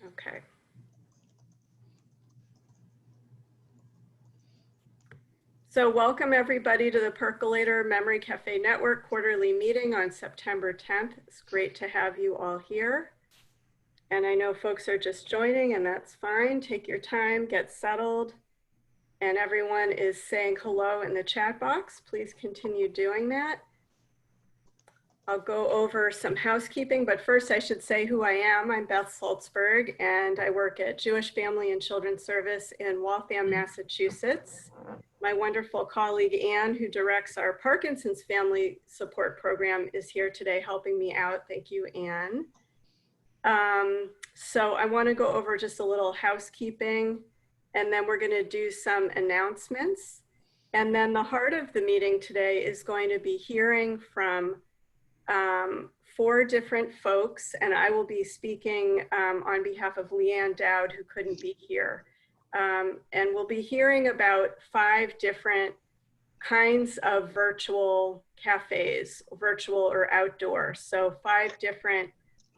Okay. So welcome everybody to the Percolator Memory Cafe Network quarterly meeting on September 10th. It's great to have you all here. And I know folks are just joining, and that's fine. Take your time, get settled. And everyone is saying hello in the chat box. Please continue doing that. I'll go over some housekeeping, but first I should say who I am. I'm Beth Salzberg, and I work at Jewish Family and Children's Service in Waltham, Massachusetts. My wonderful colleague, Anne, who directs our Parkinson's Family Support Program, is here today helping me out. Thank you, Anne. So I want to go over just a little housekeeping, and then we're going to do some announcements. And then the heart of the meeting today is going to be hearing from 4 different folks, and I will be speaking on behalf of Leanne Dowd, who couldn't be here. And we'll be hearing about 5 different kinds of virtual cafes, virtual or outdoor. So 5 different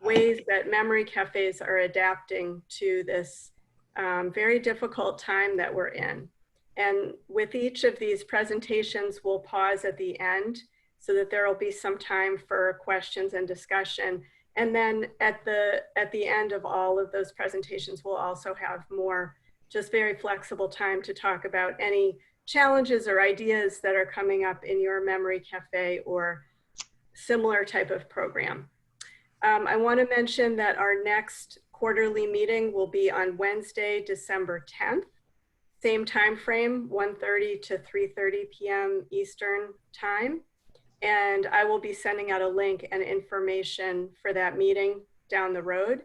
ways that memory cafes are adapting to this very difficult time that we're in. And with each of these presentations, we'll pause at the end so that there will be some time for questions and discussion. And then at the end of all of those presentations, we'll also have more just very flexible time to talk about any challenges or ideas that are coming up in your memory cafe or similar type of program. I want to mention that our next quarterly meeting will be on Wednesday, December 10th. Same time frame, 1:30 to 3:30 p.m. Eastern time. And I will be sending out a link and information for that meeting down the road.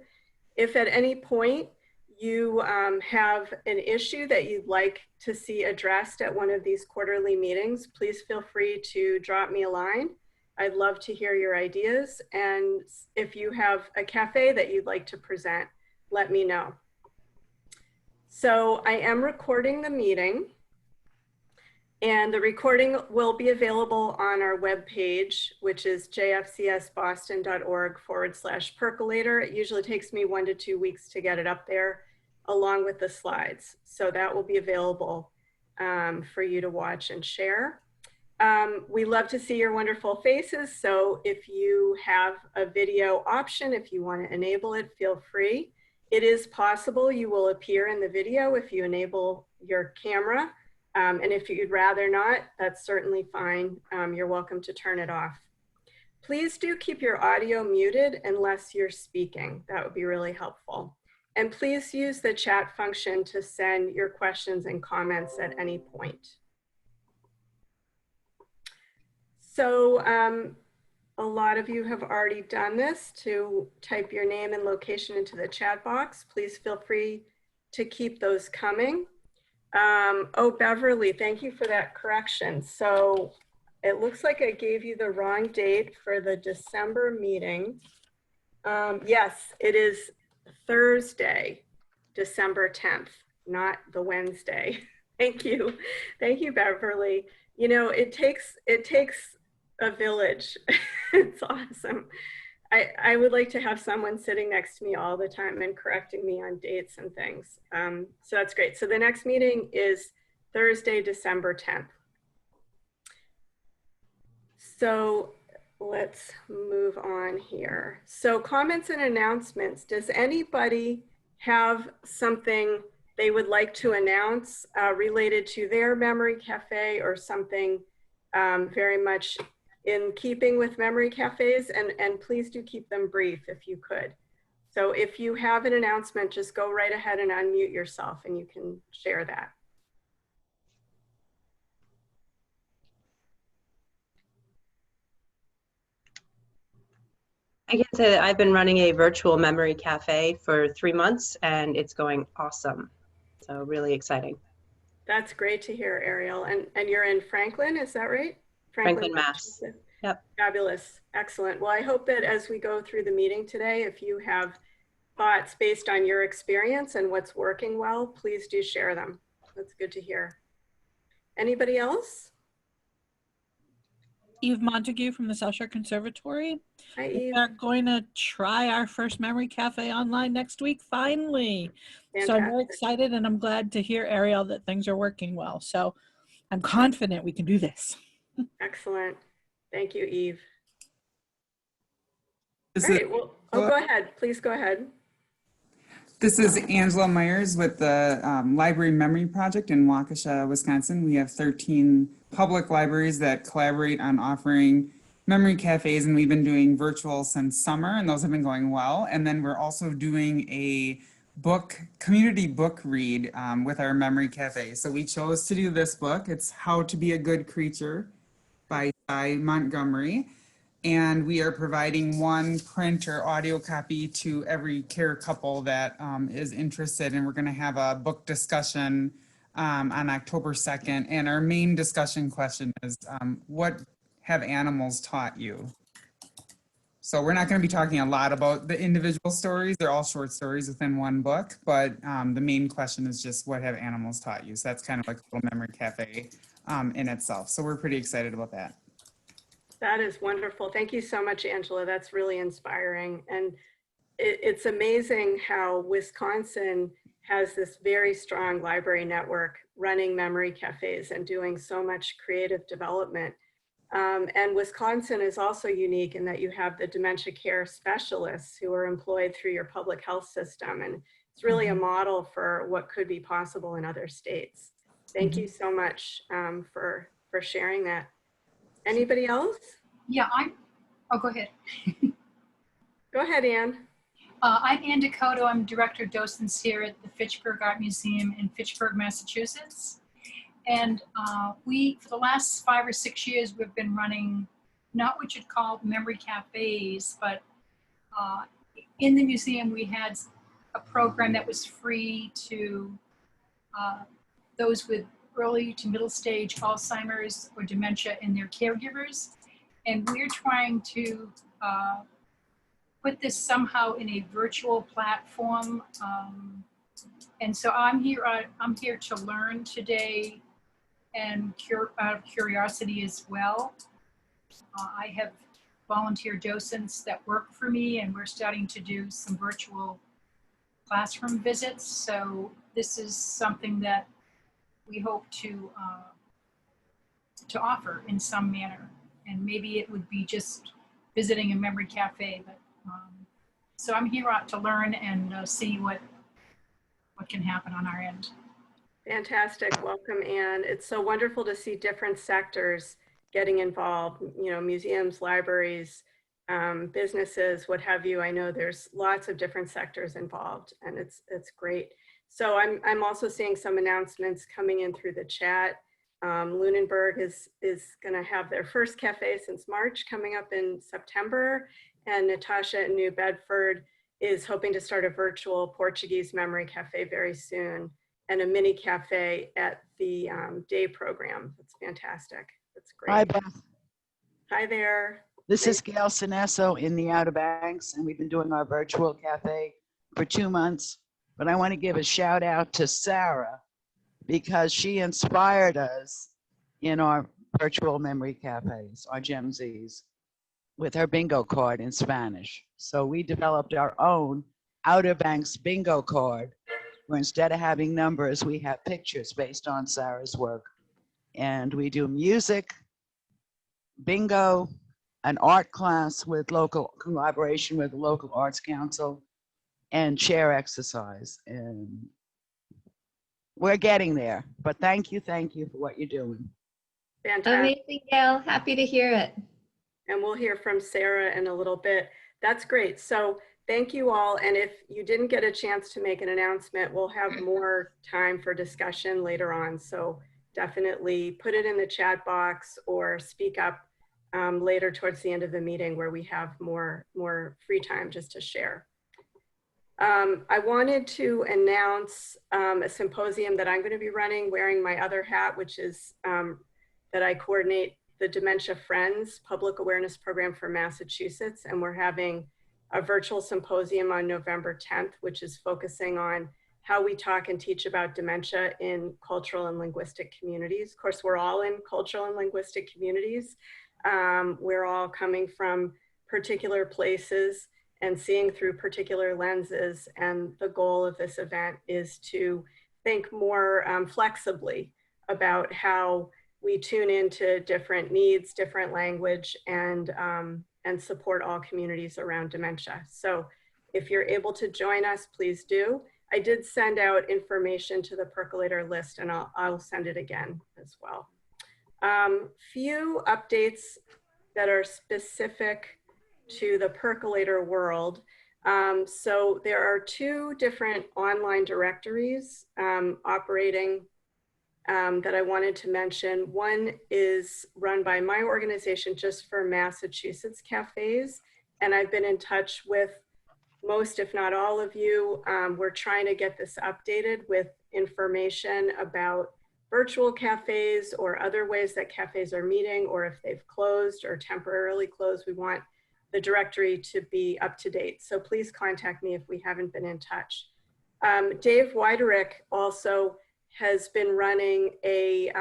If at any point you have an issue that you'd like to see addressed at one of these quarterly meetings, please feel free to drop me a line. I'd love to hear your ideas. And if you have a cafe that you'd like to present, let me know. So I am recording the meeting, and the recording will be available on our webpage, which is jfcsboston.org/percolator. It usually takes me 1 to 2 weeks to get it up there, along with the slides. So that will be available for you to watch and share. We love to see your wonderful faces. So if you have a video option, if you want to enable it, feel free. It is possible you will appear in the video if you enable your camera. And if you'd rather not, that's certainly fine. You're welcome to turn it off. Please do keep your audio muted unless you're speaking. That would be really helpful. And please use the chat function to send your questions and comments at any point. So a lot of you have already done this to type your name and location into the chat box. Please feel free to keep those coming. Oh, Beverly, thank you for that correction. So it looks like I gave you the wrong date for the December meeting. Yes, it is Thursday, December 10th, not the Wednesday. Thank you. Thank you, Beverly. You know, it takes a village. It's awesome. I would like to have someone sitting next to me all the time and correcting me on dates and things. So that's great. So the next meeting is Thursday, December 10th. So let's move on here. So comments and announcements. Does anybody have something they would like to announce related to their memory cafe or something very much in keeping with memory cafes? And please do keep them brief if you could. So if you have an announcement, just go right ahead and unmute yourself and you can share that. I can say that I've been running a virtual memory cafe for 3 months and it's going awesome. So really exciting. That's great to hear, Ariel. And you're in Franklin, is that right? Franklin, Mass. Yep. Fabulous. Excellent. Well, I hope that as we go through the meeting today, if you have thoughts based on your experience and what's working well, please do share them. That's good to hear. Anybody else? Eve Montague from the South Shore Conservatory. Hi, We Eve. are going to try our first Memory Cafe online next week, finally. So I'm very Fantastic. excited, and I'm glad to hear, Ariel, that things are working well. So I'm confident we can do this. Excellent. Thank you, Eve. This All right, well, oh, go ahead. Please go ahead. This is Angela Myers with the Library Memory Project in Waukesha, Wisconsin. We have 13 public libraries that collaborate on offering memory cafes, and we've been doing virtual since summer, and those have been going well. And then we're also doing a community book read with our memory cafe. So we chose to do this book. It's How to Be a Good Creature by Cy Montgomery. And we are providing one print or audio copy to every care couple that is interested. And we're going to have a book discussion on October 2nd. And our main discussion question is, what have animals taught you? So we're not going to be talking a lot about the individual stories. They're all short stories within one book. But the main question is just, what have animals taught you? So that's kind of like a little memory cafe in itself. So we're pretty excited about that. That is wonderful. Thank you so much, Angela. That's really inspiring. And it's amazing how Wisconsin has this very strong library network running memory cafes and doing so much creative development. And Wisconsin is also unique in that you have the dementia care specialists who are employed through your public health system. And it's really a model for what could be possible in other states. Thank you so much for sharing that. Anybody else? Yeah, go ahead. Go ahead, Anne. I'm Ann Dakota. I'm Director of Docents here at the Fitchburg Art Museum in Fitchburg, Massachusetts. And for the last 5 or 6 years, we've been running not what you'd call memory cafes, but in the museum, we had a program that was free to those with early to middle stage Alzheimer's or dementia and their caregivers. And we're trying to put this somehow in a virtual platform. And so I'm here to learn today and out of curiosity as well. I have volunteer docents that work for me, and we're starting to do some virtual classroom visits. So this is something that we hope to offer in some manner, and maybe it would be just visiting a memory cafe. But so I'm here to learn and see what can happen on our end. Fantastic. Welcome, Anne. It's so wonderful to see different sectors getting involved, you know, museums, libraries, businesses, what have you. I know there's lots of different sectors involved, and it's great. So I'm also seeing some announcements coming in through the chat. Lunenburg is going to have their first cafe since March coming up in September, and Natasha in New Bedford is hoping to start a virtual Portuguese memory cafe very soon, and a mini cafe at the day program. That's fantastic. That's great. Hi, Beth. Hi there. This is Gail Sinesso in the Outer Banks, and we've been doing our virtual cafe for 2 months. But I want to give a shout out to Sarah because she inspired us in our virtual memory cafes, our Gem Z's, with her bingo card in Spanish. So we developed our own Outer Banks bingo card, where instead of having numbers, we have pictures based on Sarah's work. And we do music, bingo, an art class with local collaboration with the local arts council, and chair exercise. And we're getting there, but thank you for what you're doing. Fantastic. Amazing, Gail. Happy to hear it. And we'll hear from Sarah in a little bit. That's great. So thank you all. And if you didn't get a chance to make an announcement, we'll have more time for discussion later on. So definitely put it in the chat box or speak up later towards the end of the meeting where we have more free time just to share. I wanted to announce a symposium that I'm going to be running wearing my other hat, which is that I coordinate the Dementia Friends Public Awareness Program for Massachusetts. And we're having a virtual symposium on November 10th, which is focusing on how we talk and teach about dementia in cultural and linguistic communities. Of course, we're all in cultural and linguistic communities, We're all coming from particular places and seeing through particular lenses. And the goal of this event is to think more flexibly about how we tune into different needs, different language, and support all communities around dementia. So if you're able to join us, please do. I did send out information to the Percolator list, and I'll send it again as well. Few updates that are specific to the Percolator world. So there are 2 different online directories operating that I wanted to mention. One is run by my organization just for Massachusetts cafes, and I've been in touch with most, if not all of you. We're trying to get this updated with information about virtual cafes or other ways that cafes are meeting, or if they've closed or temporarily closed. We want the directory to be up to date. So please contact me if we haven't been in touch. Dave Widerick also has been running a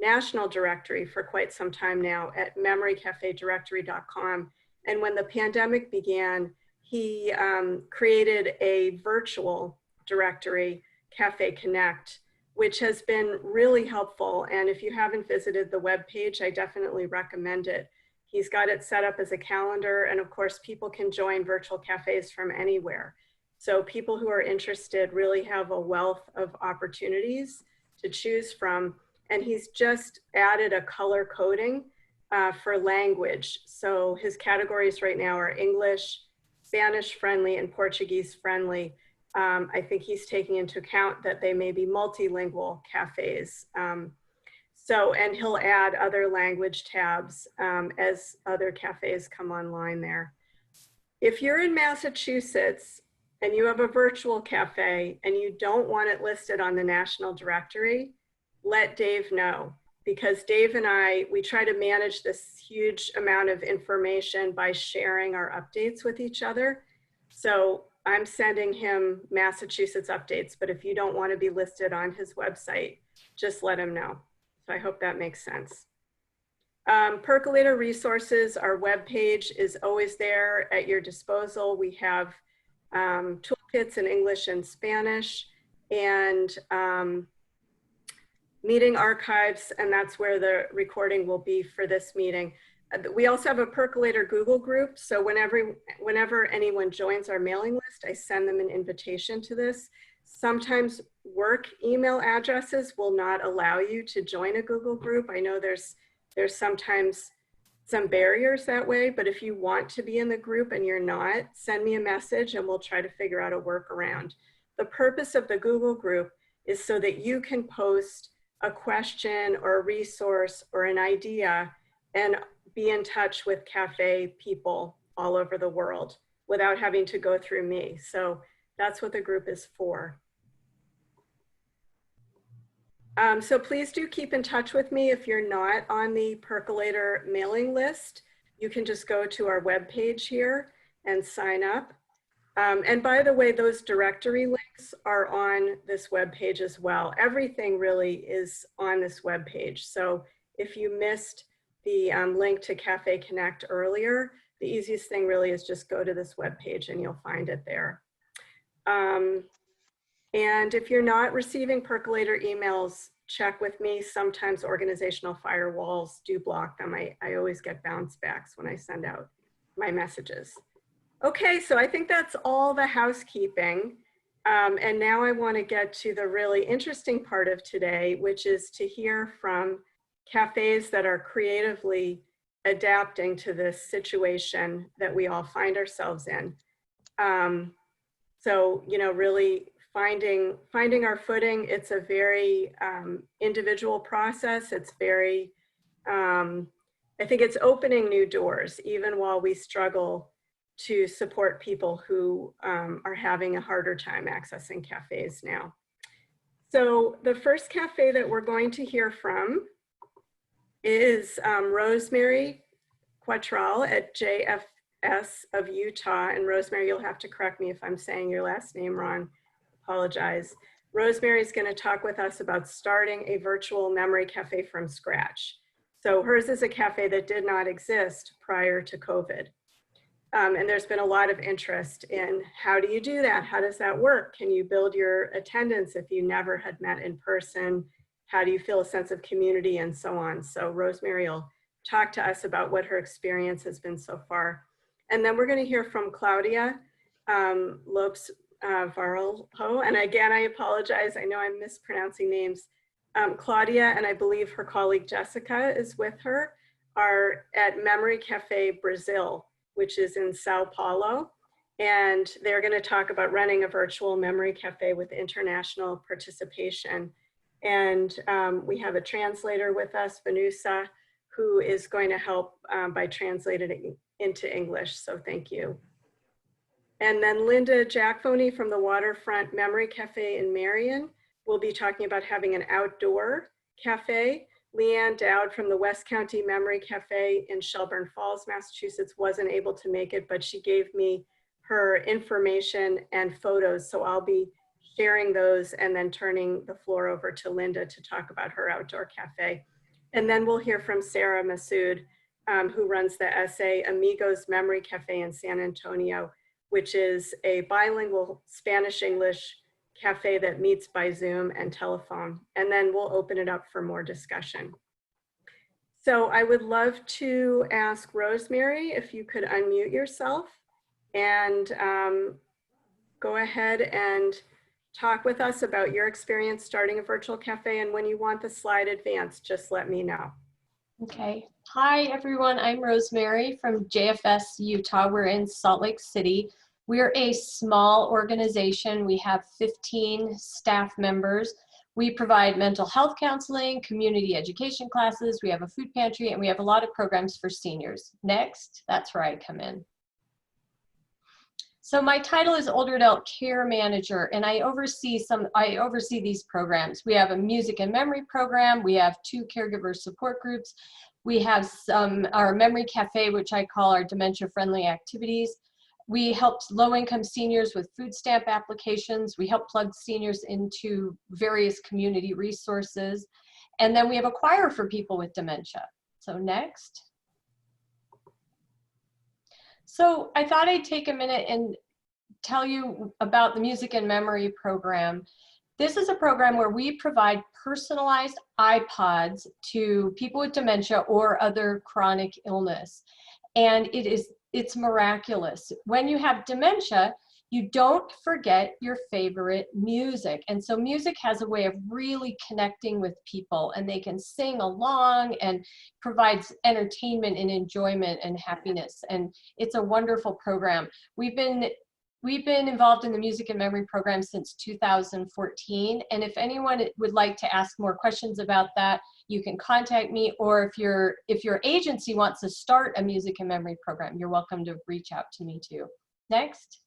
national directory for quite some time now at memorycafedirectory.com. And when the pandemic began, he created a virtual directory, Cafe Connect, which has been really helpful. And if you haven't visited the webpage, I definitely recommend it. He's got it set up as a calendar, and of course, people can join virtual cafes from anywhere. So people who are interested really have a wealth of opportunities to choose from. And he's just added a color coding for language. So his categories right now are English, Spanish friendly, and Portuguese friendly. I think he's taking into account that they may be multilingual cafes. And he'll add other language tabs as other cafes come online there. If you're in Massachusetts and you have a virtual cafe and you don't want it listed on the national directory, let Dave know, because Dave and we try to manage this huge amount of information by sharing our updates with each other. So I'm sending him Massachusetts updates, but if you don't want to be listed on his website, just let him know. So I hope that makes sense. Percolator Resources, our webpage is always there at your disposal. We have toolkits in English and Spanish, and meeting archives, and that's where the recording will be for this meeting. We also have a Percolator Google group, so whenever anyone joins our mailing list, I send them an invitation to this. Sometimes work email addresses will not allow you to join a Google group. I know there's sometimes some barriers that way, but if you want to be in the group and you're not, send me a message and we'll try to figure out a workaround. The purpose of the Google group is so that you can post a question or a resource or an idea and be in touch with cafe people all over the world without having to go through me. So that's what the group is for. So please do keep in touch with me. If you're not on the Percolator mailing list, you can just go to our webpage here and sign up. And by the way, those directory links are on this webpage as well. Everything really is on this webpage. So if you missed the link to Cafe Connect earlier, the easiest thing really is just go to this webpage and you'll find it there. And if you're not receiving Percolator emails, check with me. Sometimes organizational firewalls do block them. I always get bounce backs when I send out my messages. Okay, so I think that's all the housekeeping. And now I want to get to the really interesting part of today, which is to hear from cafes that are creatively adapting to this situation that we all find ourselves in. So, you know, really finding our footing. It's a very individual process. It's very, I think it's opening new doors, even while we struggle to support people who are having a harder time accessing cafes now. So the first cafe that we're going to hear from is Rosemary Quattrall at JFS of Utah. And Rosemary, you'll have to correct me if I'm saying your last name wrong. Apologize. Rosemary is going to talk with us about starting a virtual memory cafe from scratch. So hers is a cafe that did not exist prior to COVID. And there's been a lot of interest in how do you do that? How does that work? Can you build your attendance if you never had met in person? How do you feel a sense of community and so on? So Rosemary will talk to us about what her experience has been so far. And then we're going to hear from Claudia Lopes Varolho. And again, I apologize. I know I'm mispronouncing names. Claudia and I believe her colleague Jessica is with her, are at Memory Cafe Brazil, which is in Sao Paulo. And they're going to talk about running a virtual memory cafe with international participation. And we have a translator with us, Vanusa, who is going to help by translating it into English. So thank you. And then Linda Jackphony from the Waterfront Memory Cafe in Marion will be talking about having an outdoor cafe. Leanne Dowd from the West County Memory Cafe in Shelburne Falls, Massachusetts wasn't able to make it, but she gave me her information and photos. So I'll be sharing those and then turning the floor over to Linda to talk about her outdoor cafe. And then we'll hear from Sarah Massoud, who runs the SA Amigos Memory Cafe in San Antonio, which is a bilingual Spanish-English cafe that meets by Zoom and telephone. And then we'll open it up for more discussion. So I would love to ask Rosemary if you could unmute yourself and go ahead and talk with us about your experience starting a virtual cafe. And when you want the slide advanced, just let me know. Okay. Hi, everyone. I'm Rosemary from JFS, Utah. We're in Salt Lake City. We're a small organization. We have 15 staff members. We provide mental health counseling, community education classes. We have a food pantry, and we have a lot of programs for seniors. Next, that's where I come in. So my title is Older Adult Care Manager, and I oversee these programs. We have a music and memory program. We have 2 caregiver support groups. We have our memory cafe, which I call our dementia-friendly activities. We help low-income seniors with food stamp applications. We help plug seniors into various community resources. And then we have a choir for people with dementia. So next. So I thought I'd take a minute and tell you about the Music and Memory program. This is a program where we provide personalized iPods to people with dementia or other chronic illness. And it's miraculous. When you have dementia, you don't forget your favorite music. And so music has a way of really connecting with people, and they can sing along and provides entertainment and enjoyment and happiness. And it's a wonderful program. We've been involved in the Music and Memory program since 2014. And if anyone would like to ask more questions about that, you can contact me, or if your agency wants to start a Music and Memory program, you're welcome to reach out to me too. Next.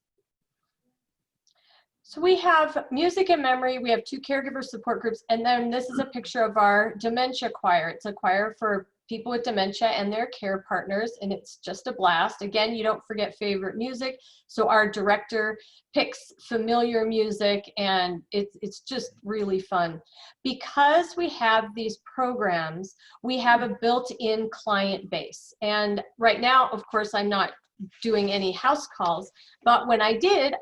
So we have Music and Memory, we have 2 caregiver support groups, and then this is a picture of our dementia choir. It's a choir for people with dementia and their care partners, and it's just a blast. Again, you don't forget favorite music, so our director picks familiar music, and it's just really fun. Because we have these programs, we have a built-in client base, and right now, of course, I'm not doing any house calls, but when I did,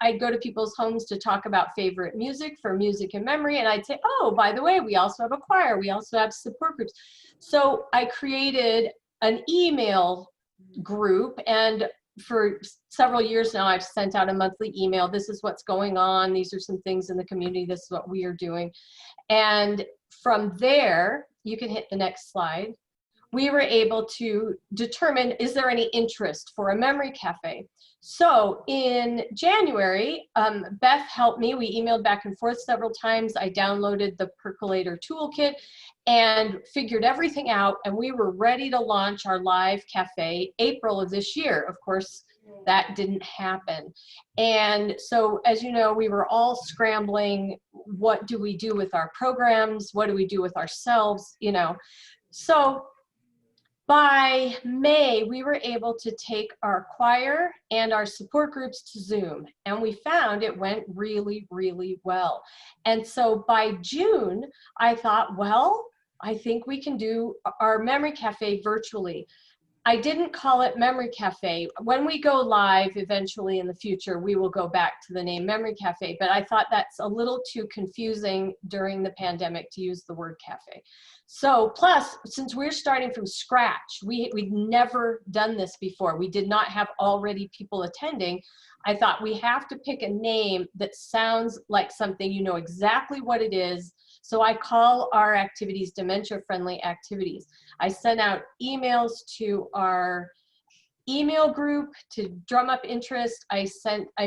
I'd go to people's homes to talk about favorite music for Music and Memory, and I'd say, oh, by the way, we also have a choir, we also have support groups. So I created an email group, and for several years now, I've sent out a monthly email. This is what's going on. These are some things in the community. This is what we are doing. And from there, you can hit the next slide. We were able to determine, is there any interest for a memory cafe? So in January, Beth helped me. We emailed back and forth several times. I downloaded the Percolator toolkit and figured everything out, and we were ready to launch our live cafe April of this year. Of course, that didn't happen. And so, as you know, we were all scrambling. What do we do with our programs? What do we do with ourselves? You know, so by May, we were able to take our choir and our support groups to Zoom, and we found it went really, really well. And so by June, I thought, well, I think we can do our memory cafe virtually. I didn't call it Memory Cafe. When we go live eventually in the future, we will go back to the name Memory Cafe, but I thought that's a little too confusing during the pandemic to use the word cafe. So plus, since we're starting from scratch, we'd never done this before. We did not have already people attending. I thought we have to pick a name that sounds like something you know exactly what it is. So I call our activities dementia-friendly activities. I sent out emails to our email group to drum up interest. I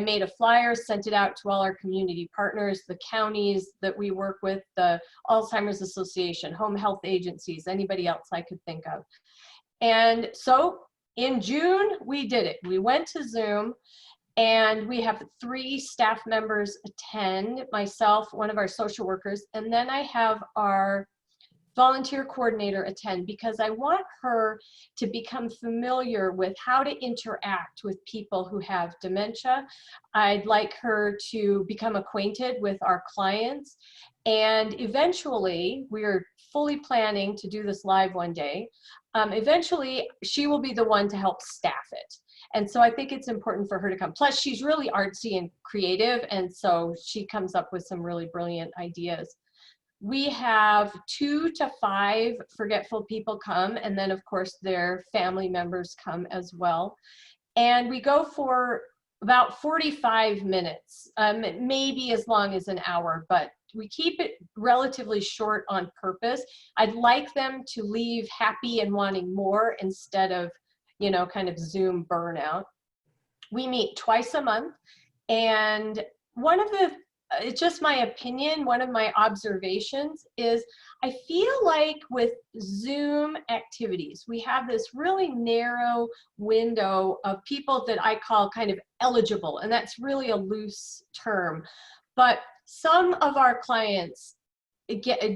made a flyer, sent it out to all our community partners, the counties that we work with, the Alzheimer's Association, home health agencies, anybody else I could think of. And so in June, we did it. We went to Zoom. And we have 3 staff members attend, myself, one of our social workers, and then I have our volunteer coordinator attend because I want her to become familiar with how to interact with people who have dementia. I'd like her to become acquainted with our clients. And eventually, we're fully planning to do this live one day. Eventually, she will be the one to help staff it. And so I think it's important for her to come. Plus, she's really artsy and creative, and so she comes up with some really brilliant ideas. We have 2 to 5 forgetful people come, and then, of course, their family members come as well. And we go for about 45 minutes, maybe as long as an hour, but we keep it relatively short on purpose. I'd like them to leave happy and wanting more instead of, you know, kind of Zoom burnout. We meet twice a month, and one of the, it's just my opinion, one of my observations is I feel like with Zoom activities, we have this really narrow window of people that I call kind of eligible, and that's really a loose term. But some of our clients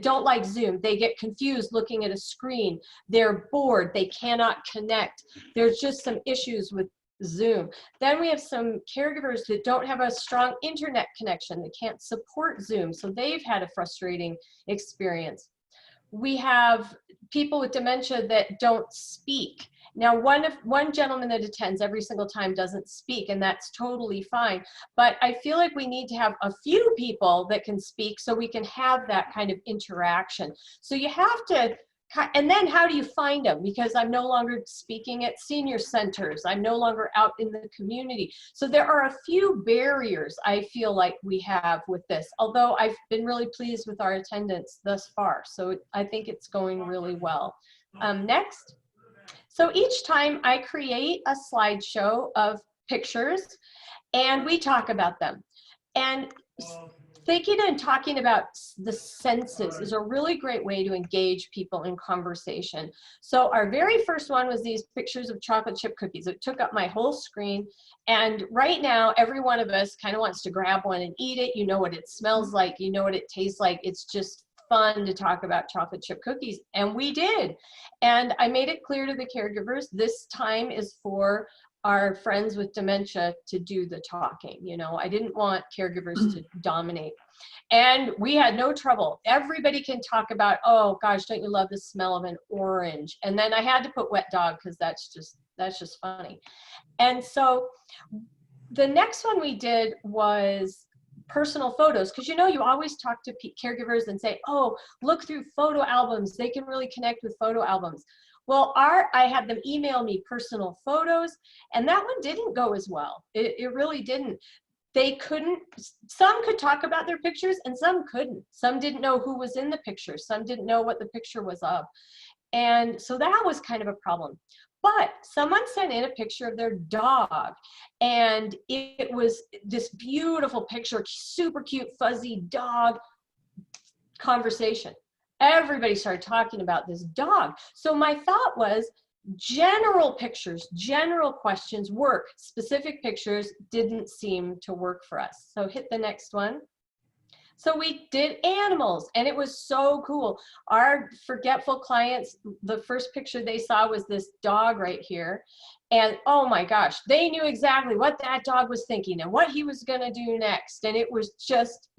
don't like Zoom. They get confused looking at a screen. They're bored. They cannot connect. There's just some issues with Zoom. Then we have some caregivers that don't have a strong internet connection. They can't support Zoom. So they've had a frustrating experience. We have people with dementia that don't speak. Now, one gentleman that attends every single time doesn't speak, and that's totally fine. But I feel like we need to have a few people that can speak so we can have that kind of interaction. So you have to, and then how do you find them? Because I'm no longer speaking at senior centers. I'm no longer out in the community. So there are a few barriers I feel like we have with this, although I've been really pleased with our attendance thus far. So I think it's going really well. Next. So each time I create a slideshow of pictures and we talk about them. And thinking and talking about the senses is a really great way to engage people in conversation. So our very first one was these pictures of chocolate chip cookies. It took up my whole screen. And right now, every one of us kind of wants to grab one and eat it. You know what it smells like. You know what it tastes like. It's just fun to talk about chocolate chip cookies, and we did. And I made it clear to the caregivers, this time is for our friends with dementia to do the talking. You know, I didn't want caregivers to dominate. And we had no trouble. Everybody can talk about, oh gosh, don't you love the smell of an orange? And then I had to put wet dog because that's just funny. And so the next one we did was personal photos, because you know, you always talk to caregivers and say, oh, look through photo albums. They can really connect with photo albums. Well, I had them email me personal photos, and that one didn't go as well. It really didn't. They couldn't, some could talk about their pictures and some couldn't. Some didn't know who was in the picture. Some didn't know what the picture was of. And so that was kind of a problem. But someone sent in a picture of their dog, and it was this beautiful picture, super cute, fuzzy dog. Conversation. Everybody started talking about this dog. So my thought was, general pictures, general questions work. Specific pictures didn't seem to work for us. So hit the next one. So we did animals, and it was so cool. Our forgetful clients, the first picture they saw was this dog right here. And oh my gosh, they knew exactly what that dog was thinking and what he was gonna do next. And it was just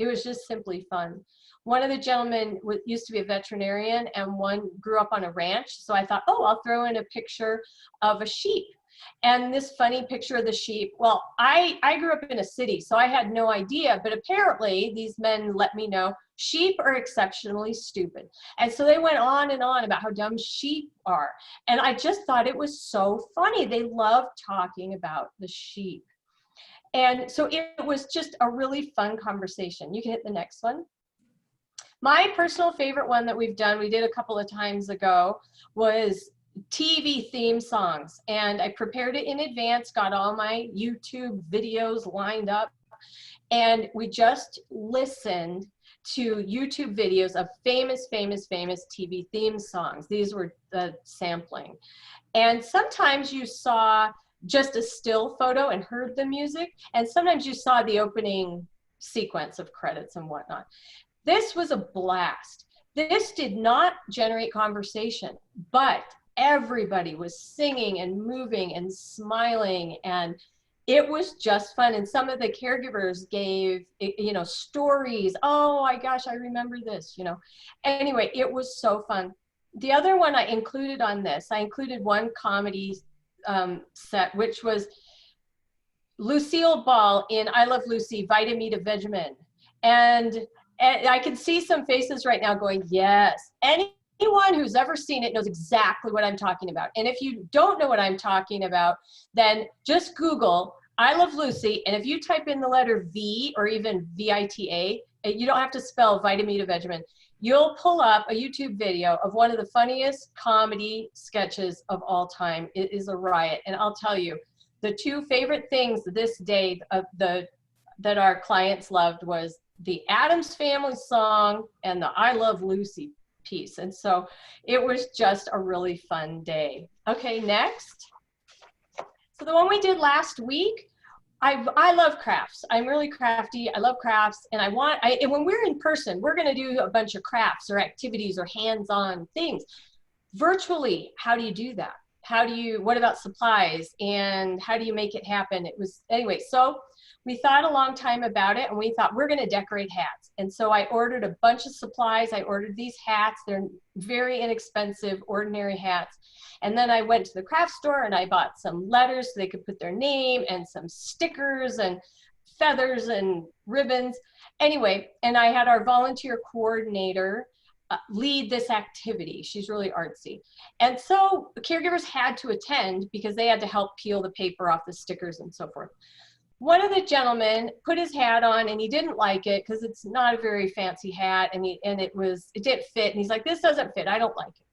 simply fun. One of the gentlemen used to be a veterinarian, and one grew up on a ranch. So I thought, oh, I'll throw in a picture of a sheep. And this funny picture of the sheep. Well, I grew up in a city, so I had no idea, but apparently these men let me know sheep are exceptionally stupid. And so they went on and on about how dumb sheep are. And I just thought it was so funny. They loved talking about the sheep. And so it was just a really fun conversation. You can hit the next one. My personal favorite one that we've done, we did a couple of times ago, was TV theme songs. And I prepared it in advance, got all my YouTube videos lined up, and we just listened to YouTube videos of famous TV theme songs. These were the sampling. And sometimes you saw just a still photo and heard the music, and sometimes you saw the opening sequence of credits and whatnot. This was a blast. This did not generate conversation, but everybody was singing and moving and smiling, and it was just fun. And some of the caregivers gave, you know, stories. Oh my gosh, I remember this, you know. Anyway, it was so fun. The other one I included on this, I included one comedy set, which was Lucille Ball in I Love Lucy, Vitameatavegamin. And I can see some faces right now going, yes. Anyone who's ever seen it knows exactly what I'm talking about. And if you don't know what I'm talking about, then just Google I Love Lucy. And if you type in the letter V or even VITA, you don't have to spell Vitameatavegamin. You'll pull up a YouTube video of one of the funniest comedy sketches of all time. It is a riot. And I'll tell you, the two favorite things this day that our clients loved was the Addams Family song and the I Love Lucy piece. And so it was just a really fun day. Okay, next. So the one we did last week, I love crafts. I'm really crafty. I love crafts. And and when we're in person, we're going to do a bunch of crafts or activities or hands-on things. Virtually, how do you do that? What about supplies? And how do you make it happen? Anyway, so we thought a long time about it, and we thought we're going to decorate hats. And so I ordered a bunch of supplies. I ordered these hats. They're very inexpensive, ordinary hats. And then I went to the craft store and I bought some letters so they could put their name, and some stickers and feathers and ribbons. Anyway, and I had our volunteer coordinator lead this activity. She's really artsy. And so the caregivers had to attend because they had to help peel the paper off the stickers and so forth. One of the gentlemen put his hat on and he didn't like it because it's not a very fancy hat, and it didn't fit. And he's like, this doesn't fit, I don't like it.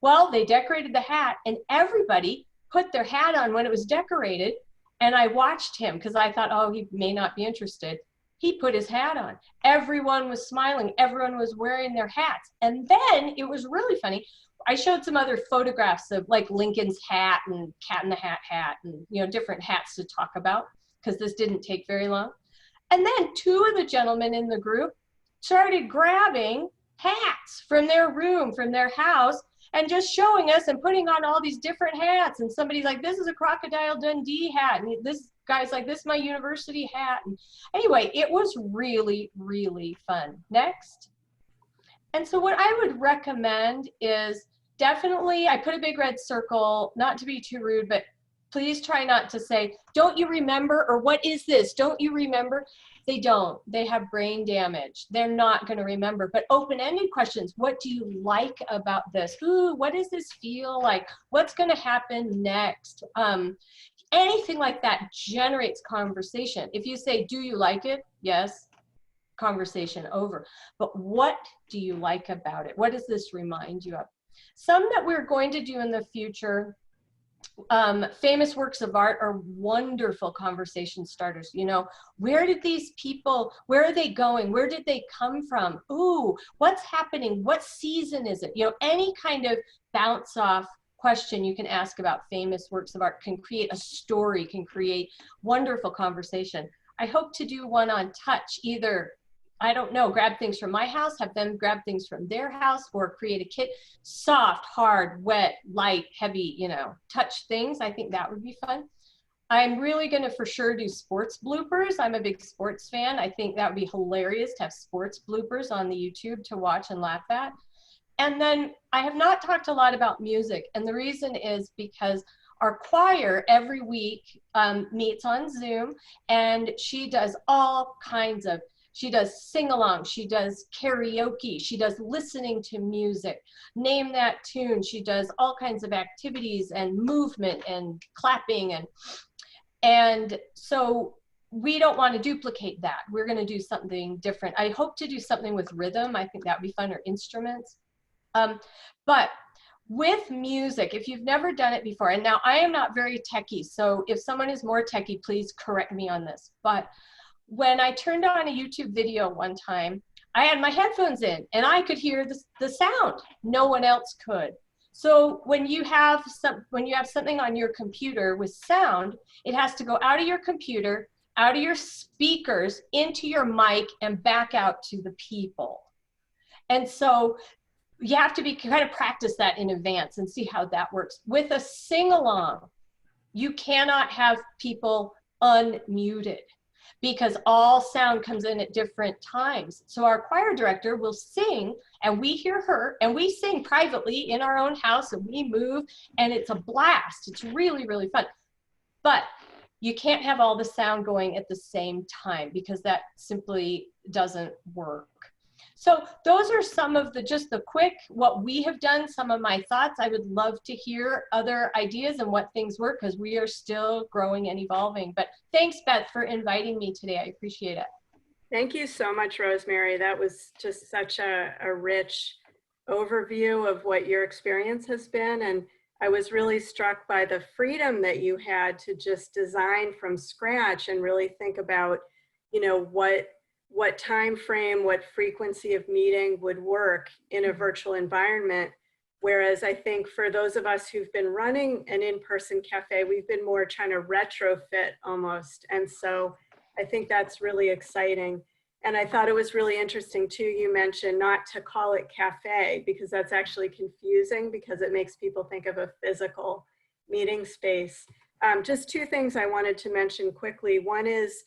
Well, they decorated the hat and everybody put their hat on when it was decorated. And I watched him because I thought, oh, he may not be interested. He put his hat on. Everyone was smiling. Everyone was wearing their hats. And then it was really funny. I showed some other photographs of like Lincoln's hat and Cat in the Hat and, you know, different hats to talk about, because this didn't take very long. And then two of the gentlemen in the group started grabbing hats from their room, from their house, and just showing us and putting on all these different hats. And somebody's like, this is a Crocodile Dundee hat. And this guy's like, this is my university hat. And anyway, it was really, really fun. Next. And so what I would recommend is definitely, I put a big red circle, not to be too rude, but please try not to say, don't you remember? Or what is this? Don't you remember? They don't. They have brain damage. They're not going to remember. But open-ended questions. What do you like about this? Ooh, what does this feel like? What's going to happen next? Anything like that generates conversation. If you say, do you like it? Yes. Conversation over. But what do you like about it? What does this remind you of? Some that we're going to do in the future, famous works of art are wonderful conversation starters. You know, where did these people, where are they going? Where did they come from? Ooh, what's happening? What season is it? You know, any kind of bounce off question you can ask about famous works of art can create a story, can create wonderful conversation. I hope to do one on touch, either I don't know, grab things from my house, have them grab things from their house, or create a kit. Soft, hard, wet, light, heavy, you know, touch things. I think that would be fun. I'm really going to for sure do sports bloopers. I'm a big sports fan. I think that would be hilarious to have sports bloopers on the YouTube to watch and laugh at. And then I have not talked a lot about music. And the reason is because our choir every week meets on Zoom, and she does all kinds of, she does sing-along, she does karaoke, she does listening to music, name that tune. She does all kinds of activities and movement and clapping. And so we don't want to duplicate that. We're going to do something different. I hope to do something with rhythm. I think that would be fun, or instruments. But with music, if you've never done it before, and now I am not very techie, so if someone is more techie, please correct me on this. But when I turned on a YouTube video one time, I had my headphones in and I could hear the sound. No one else could. So when you have something on your computer with sound, it has to go out of your computer, out of your speakers, into your mic, and back out to the people. And so you have to be kind of practice that in advance and see how that works. With a sing-along, you cannot have people unmuted because all sound comes in at different times. So our choir director will sing, and we hear her, and we sing privately in our own house, and we move, and it's a blast. It's really, really fun. But you can't have all the sound going at the same time because that simply doesn't work. So those are some of just the quick, what we have done, some of my thoughts. I would love to hear other ideas and what things work, because we are still growing and evolving. But thanks, Beth, for inviting me today. I appreciate it. Thank you so much, Rosemary. That was just such a rich overview of what your experience has been. And I was really struck by the freedom that you had to just design from scratch and really think about, you know, what time frame, what frequency of meeting would work in a virtual environment. Whereas I think for those of us who've been running an in-person cafe, we've been more trying to retrofit almost. And so I think that's really exciting. And I thought it was really interesting too, you mentioned not to call it cafe, because that's actually confusing because it makes people think of a physical meeting space. Just two things I wanted to mention quickly. One is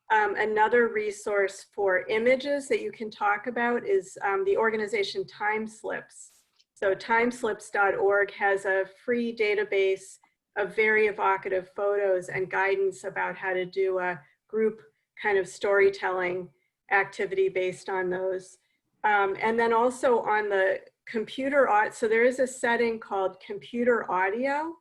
another resource for images that you can talk about is the organization Timeslips. So timeslips.org has a free database of very evocative photos and guidance about how to do a group kind of storytelling activity based on those. And then also on the computer, so there is a setting called computer audio,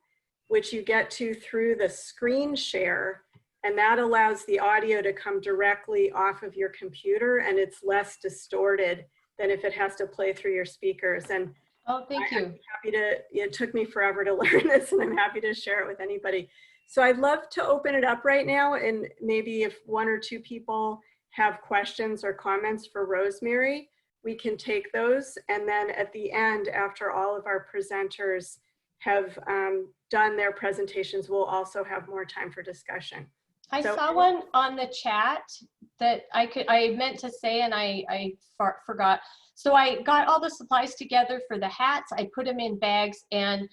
which you get to through the screen share. And that allows the audio to come directly off of your computer, and it's less distorted than if it has to play through your speakers. And oh, thank you. I'm happy to, it took me forever to learn this, and I'm happy to share it with anybody. So I'd love to open it up right now, and maybe if one or two people have questions or comments for Rosemary, we can take those. And then at the end, after all of our presenters have done their presentations, we'll also have more time for discussion. I saw one on the chat that I meant to say, and I forgot. So I got all the supplies together for the hats. I put them in bags, and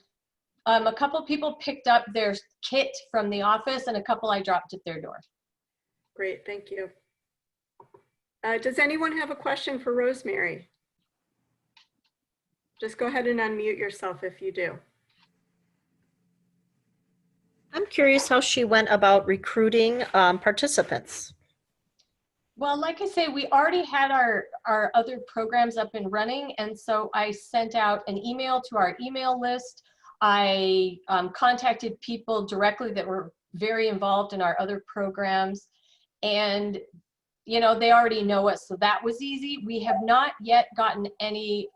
a couple people picked up their kit from the office, and a couple I dropped at their door. Great, thank you. Does anyone have a question for Rosemary? Just go ahead and unmute yourself if you do. I'm curious how she went about recruiting participants. Well, like I say, we already had our other programs up and running. And so I sent out an email to our email list. I contacted people directly that were very involved in our other programs. And, you know, they already know us. So that was easy. We have not yet gotten any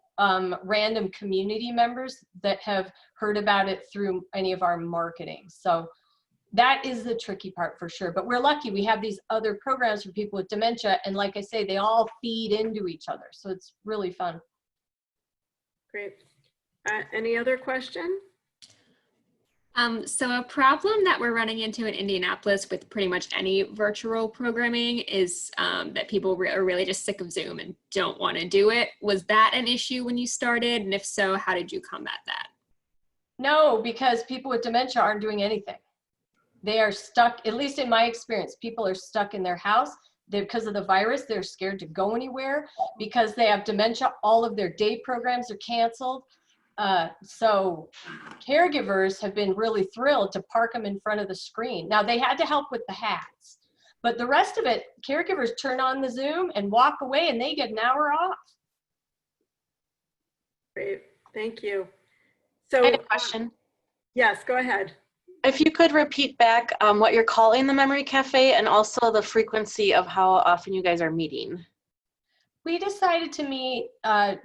random community members that have heard about it through any of our marketing. So that is the tricky part for sure. But we're lucky we have these other programs for people with dementia. And like I say, they all feed into each other. So it's really fun. Great. Any other question? So a problem that we're running into in Indianapolis with pretty much any virtual programming is that people are really just sick of Zoom and don't want to do it. Was that an issue when you started? And if so, how did you combat that? No, because people with dementia aren't doing anything. They are stuck, at least in my experience, people are stuck in their house. Because of the virus, they're scared to go anywhere. Because they have dementia, all of their day programs are canceled. So caregivers have been really thrilled to park them in front of the screen. Now they had to help with the hats, but the rest of it, caregivers turn on the Zoom and walk away and they get an hour off. Great, thank you. I So, had a question. Yes, go ahead. If you could repeat back what you're calling the Memory Cafe and also the frequency of how often you guys are meeting. We decided to meet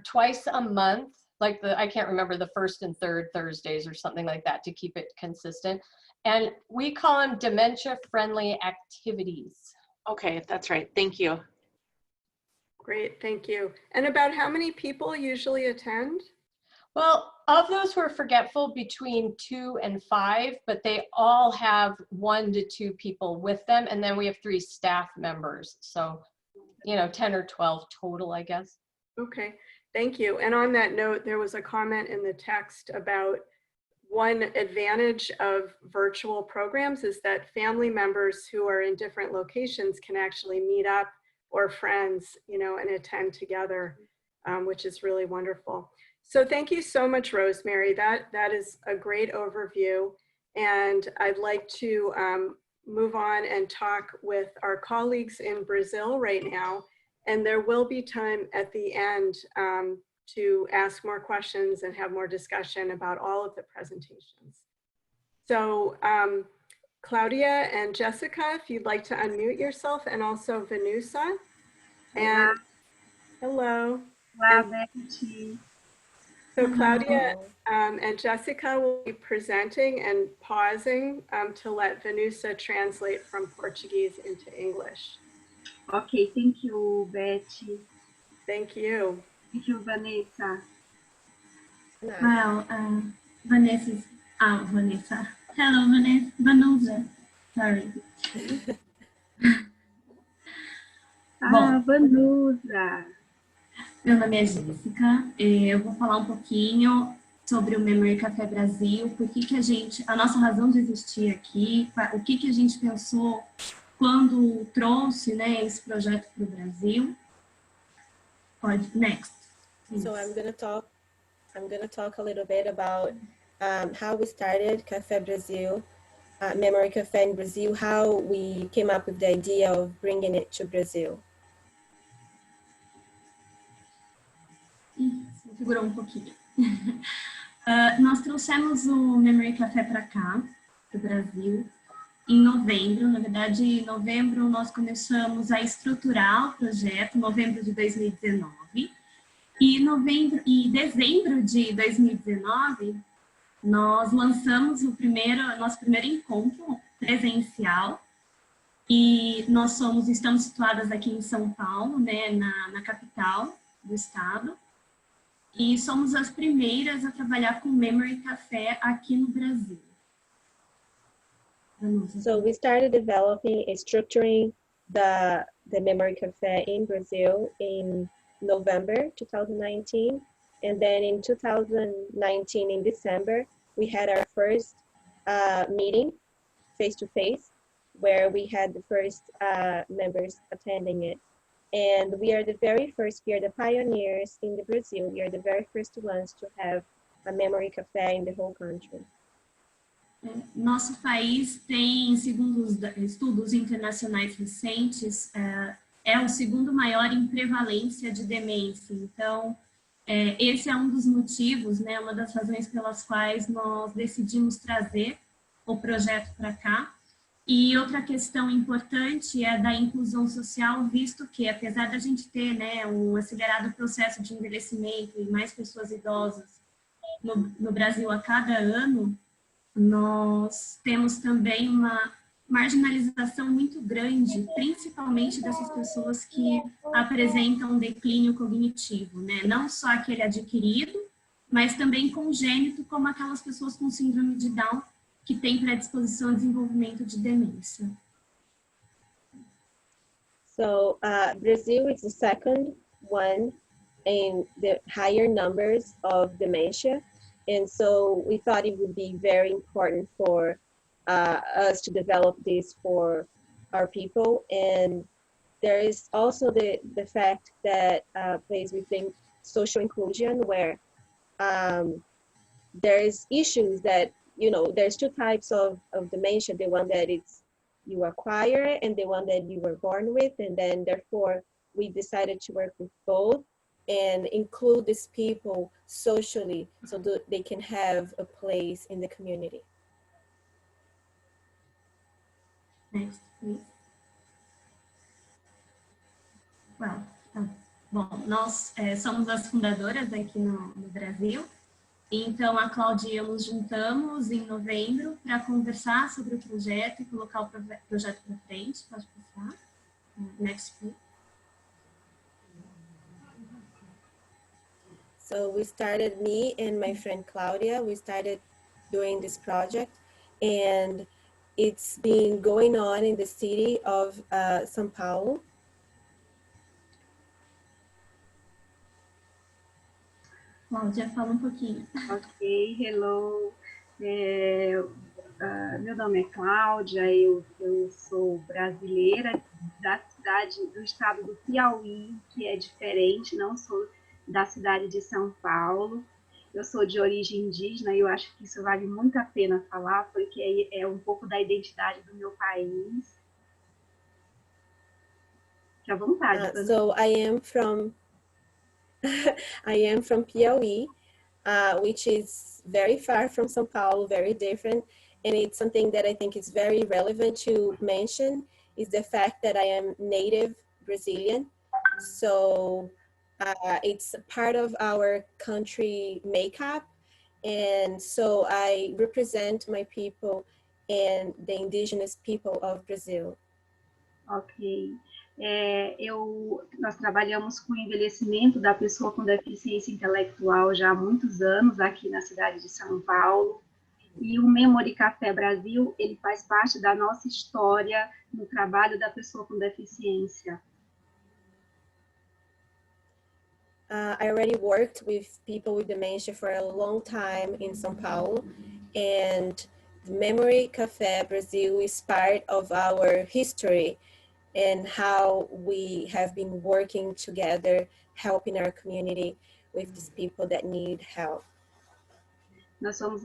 twice a month, like I can't remember, the first and third Thursdays or something like that to keep it consistent. And we call them dementia-friendly activities. Okay, that's right. Thank you. Great, thank you. And about how many people usually attend? Well, of those who are forgetful, between 2 and 5, but they all have 1 to 2 people with them. And then we have 3 staff members. So, 10 or 12 total, I guess. Okay, thank you. And on that note, there was a comment in the text about one advantage of virtual programs is that family members who are in different locations can actually meet up, or friends, and attend together, which is really wonderful. So thank you so much, Rosemary. That is a great overview. And I'd like to move on and talk with our colleagues in Brazil right now. And there will be time at the end to ask more questions and have more discussion about all of the presentations. So Claudia and Jessica, if you'd like to unmute yourself, and also Venusa. And hello. So Claudia and Jessica will be presenting and pausing to let Venusa translate from Portuguese into English. Okay, thank you, Betty. Thank you. Thank you, Vanessa. No. Well, Vanessa. Hello, Vanusa. Sorry. Vanusa. Meu nome é Jéssica. Eu vou falar um pouquinho sobre o Memory Café Brasil, por que a nossa razão de existir aqui, o que a gente pensou quando trouxe, né, esse projeto para o Brasil. Next. So I'm gonna talk a little bit about how we started Café Brasil, Memory Café in Brazil, how we came up with the idea of bringing it to Brazil. Segurou um pouquinho. Nós trouxemos o Memory Café para cá, para o Brasil, em novembro. Na verdade, em novembro nós começamos a estruturar o projeto, novembro de 2019. E dezembro de 2019, nós lançamos nosso primeiro encontro presencial. E nós estamos situadas aqui em São Paulo, né, na capital do estado. E somos as primeiras a trabalhar com Memory Café aqui no Brasil. So we started developing and structuring the Memory Café in Brazil in November 2019. And then in 2019, in December, we had our first meeting face-to-face, where we had the first members attending it. And we are the very first, we are the pioneers in the Brazil. We are the very first ones to have a Memory Café in the whole country. Nosso país tem, segundo os estudos internacionais recentes, é o segundo maior em prevalência de demência. Então, esse é um dos motivos, né, uma das razões pelas quais nós decidimos trazer o projeto para cá. E outra questão importante é da inclusão social, visto que, apesar da gente ter, né, um acelerado processo de envelhecimento e mais pessoas idosas no Brasil a cada ano, nós temos também uma marginalização muito grande, principalmente dessas pessoas que apresentam declínio cognitivo, né? Não só aquele adquirido, mas também congênito, como aquelas pessoas com síndrome de Down, que tem predisposição ao desenvolvimento de demência. So Brazil is the second one in the higher numbers of dementia. And so we thought it would be very important for us to develop this for our people. And there is also the fact that plays within social inclusion, where there is issues that, you know, there's two types of dementia, the one that you acquire and the one that you were born with. And then therefore we decided to work with both and include these people socially so that they can have a place in the community. Next, please. Well, bom, nós somos as fundadoras aqui no Brasil. Então, a Cláudia e eu nos juntamos em novembro para conversar sobre o projeto e colocar o projeto para frente. Pode passar. Next, please. So we started, me and my friend Claudia, we started doing this project, and it's been going on in the city of São Paulo. Cláudia, fala um pouquinho. Ok, hello. Meu nome é Cláudia, eu sou brasileira da cidade, do estado do Piauí, que é diferente, não sou da cidade de São Paulo. Eu sou de origem indígena e eu acho que isso vale muito a pena falar, porque é um pouco da identidade do meu país. Fique à vontade. So I am from Piauí, which is very far from São Paulo, very different. And it's something that I think is very relevant to mention is the fact that I am native Brazilian. So it's part of our country makeup. And so I represent my people and the indigenous people of Brazil. Ok. Nós trabalhamos com o envelhecimento da pessoa com deficiência intelectual já há muitos anos aqui na cidade de São Paulo. E o Memory Café Brasil, ele faz parte da nossa história no trabalho da pessoa com deficiência. I already worked with people with dementia for a long time in São Paulo, and the Memory Café Brasil is part of our history and how we have been working together, helping our community with these people that need help. Nós somos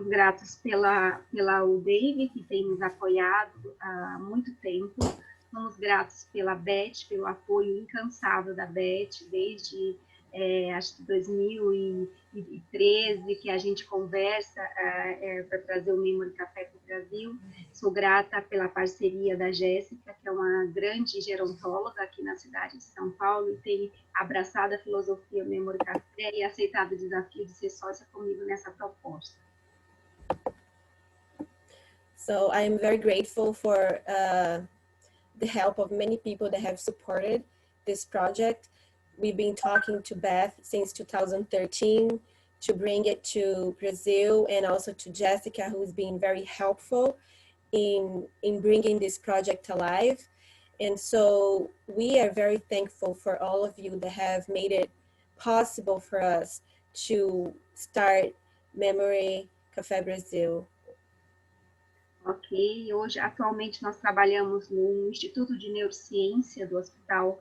gratos pela o Dave, que tem nos apoiado há muito tempo. Somos gratos pela Beth, pelo apoio incansável da Beth, desde acho que 2013, que a gente conversa para trazer o Memory Café para o Brasil. Sou grata pela parceria da Jéssica, que é uma grande gerontóloga aqui na cidade de São Paulo e tem abraçado a filosofia Memory Café e aceitado o desafio de ser sócia comigo nessa proposta. So I am very grateful for the help of many people that have supported this project. We've been talking to Beth since 2013 to bring it to Brazil, and also to Jessica, who's been very helpful in bringing this project alive. And so we are very thankful for all of you that have made it possible for us to start Memory Café Brasil. Ok, hoje, atualmente, nós trabalhamos no Instituto de Neurociência do Hospital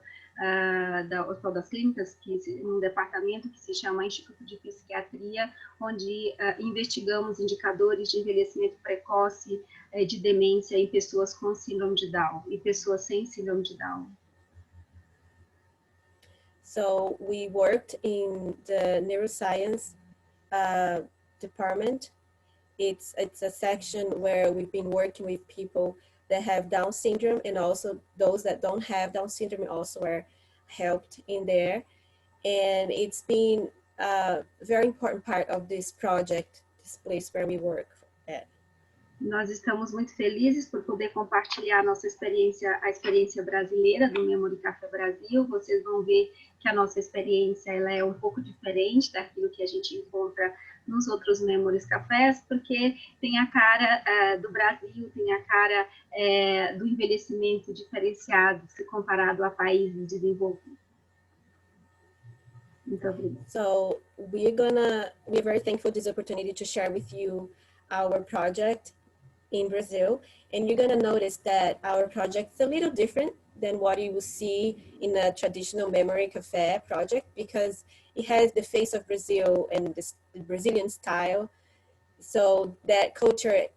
das Clínicas, um departamento que se chama Instituto de Psiquiatria, onde investigamos indicadores de envelhecimento precoce de demência em pessoas com síndrome de Down e pessoas sem síndrome de Down. So we worked in the neuroscience department. It's a section where we've been working with people that have Down syndrome, and also those that don't have Down syndrome also are helped in there. And it's been a very important part of this project, this place where we work at. Nós estamos muito felizes por poder compartilhar a experiência brasileira do Memory Café Brasil. Vocês vão ver que a nossa experiência ela é um pouco diferente daquilo que a gente encontra nos outros Memories Cafés, porque tem a cara do Brasil, tem a cara do envelhecimento diferenciado se comparado a países desenvolvidos. Muito obrigada. So we're very thankful for this opportunity to share with you our project in Brazil. And you're gonna notice that our project is a little different than what you will see in a traditional memory cafe project, because it has the face of Brazil and the Brazilian style. So that culture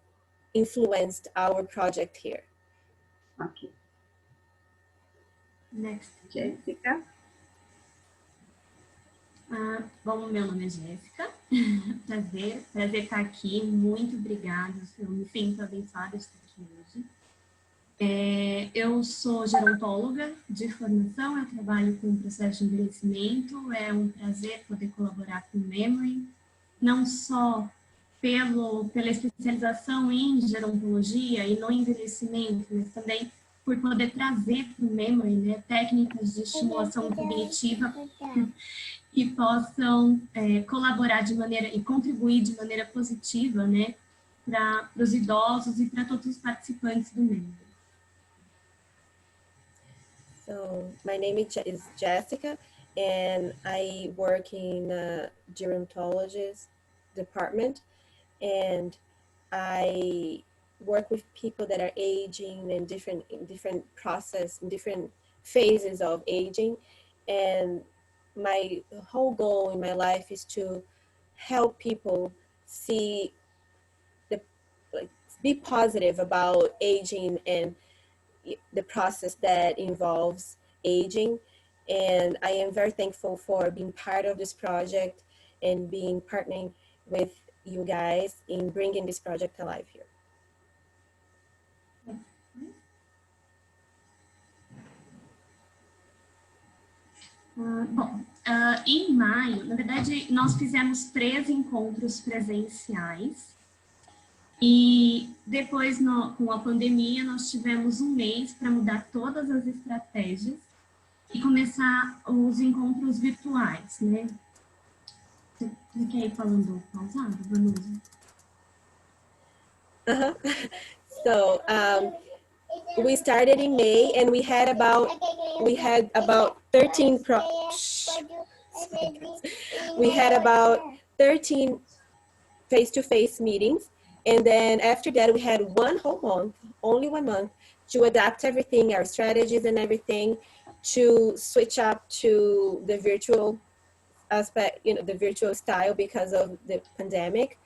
influenced our project here. Ok. Next. Jéssica. Bom, meu nome é Jéssica. Prazer estar aqui. Muito obrigada. Eu me sinto abençoada de estar aqui hoje. Eu sou gerontóloga de formação. Eu trabalho com o processo de envelhecimento. É um prazer poder colaborar com o Memory, não só pela especialização em gerontologia e no envelhecimento, mas também por poder trazer para o Memory, né, técnicas de estimulação cognitiva que possam colaborar de maneira e contribuir de maneira positiva, né, para os idosos e para todos os participantes do Memory. So my name is Jessica, and I work in a gerontologist department, and I work with people that are aging in different process, in different phases of aging. And my whole goal in my life is to help people be positive about aging and the process that involves aging. And I am very thankful for being part of this project and being partnering with you guys in bringing this project alive here. Em maio, na verdade, nós fizemos 3 encontros presenciais e depois, com a pandemia, nós tivemos um mês para mudar todas as estratégias e começar os encontros virtuais, né? Você quer ir falando pausado, Vanusa? So we started in May, and we had about 13 face-to-face meetings, and then after that we had only 1 month to adapt everything, our strategies and everything, to switch up to the virtual aspect, the virtual style because of the pandemic.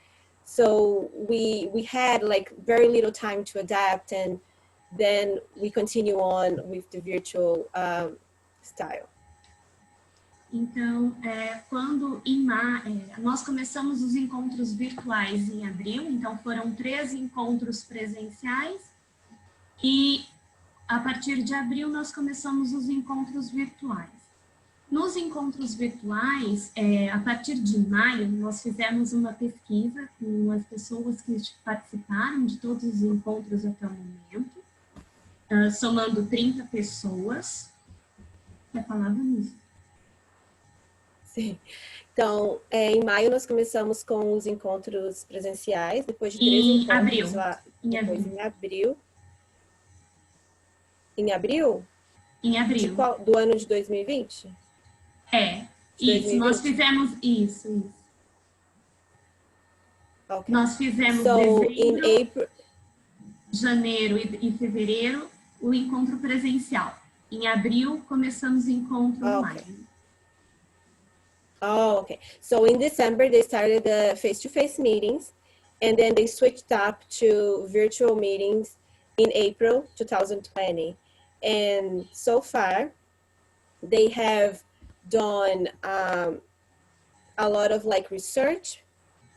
So we had like very little time to adapt, and then we continue on with the virtual style. Então, nós começamos os encontros virtuais em abril, então foram 3 encontros presenciais, e a partir de abril nós começamos os encontros virtuais. Nos encontros virtuais, a partir de maio, nós fizemos uma pesquisa com as pessoas que participaram de todos os encontros até o momento, somando 30 pessoas. Quer falar, Vanessa? Sim. Então, em maio nós começamos com os encontros presenciais, depois de 3 encontros lá. Em abril. Em abril? Em abril. Do ano de 2020? Isso, nós fizemos isso. Okay. Nós fizemos dezembro, janeiro e fevereiro o encontro presencial. Em abril, começamos o encontro online. Oh, okay. So in December, they started the face-to-face meetings, and then they switched up to virtual meetings in April 2020. And so far, they have done a lot of like research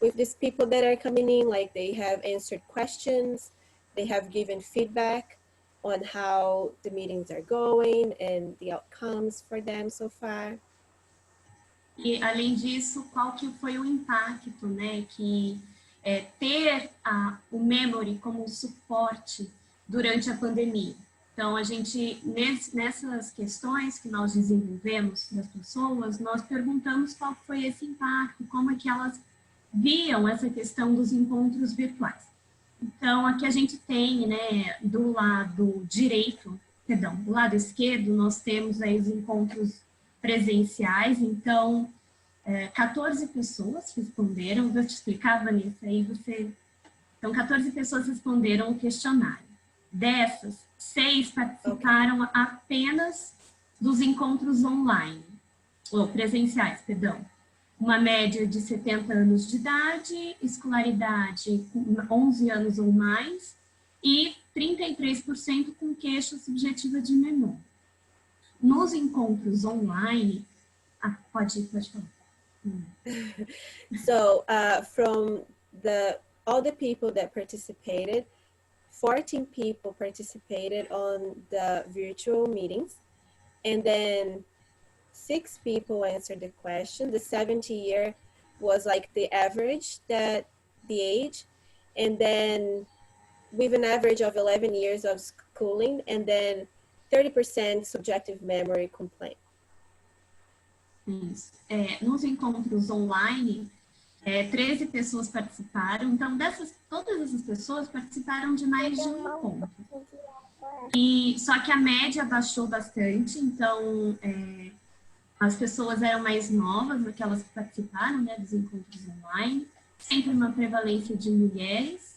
with these people that are coming in. Like they have answered questions, they have given feedback on how the meetings are going and the outcomes for them so far. E além disso, qual que foi o impacto, né, que ter o memory como suporte durante a pandemia. Então, a gente, nessas questões que nós desenvolvemos para as pessoas, nós perguntamos qual foi esse impacto, como é que elas viam essa questão dos encontros virtuais. Então, aqui a gente tem, né, do lado direito, perdão, do lado esquerdo, nós temos aí os encontros presenciais. Então, 14 pessoas responderam, vou te explicar, Vanessa, aí você... Então, 14 pessoas responderam o questionário. Dessas, 6 participaram apenas dos encontros online, ou presenciais, perdão. Uma média de 70 anos de idade, escolaridade 11 anos ou mais, e 33% com queixa subjetiva de memória. Nos encontros online, pode falar. So from all the people that participated, 14 people participated on the virtual meetings, and then 6 people answered the question. The 70-year was like the average, that the age, and then with an average of 11 years of schooling, and then 30% subjective memory complaint. Isso. Nos encontros online, 13 pessoas participaram. Então, todas essas pessoas participaram de mais de um encontro. Só que a média baixou bastante. Então, as pessoas eram mais novas, aquelas que participaram, né, dos encontros online. Sempre uma prevalência de mulheres.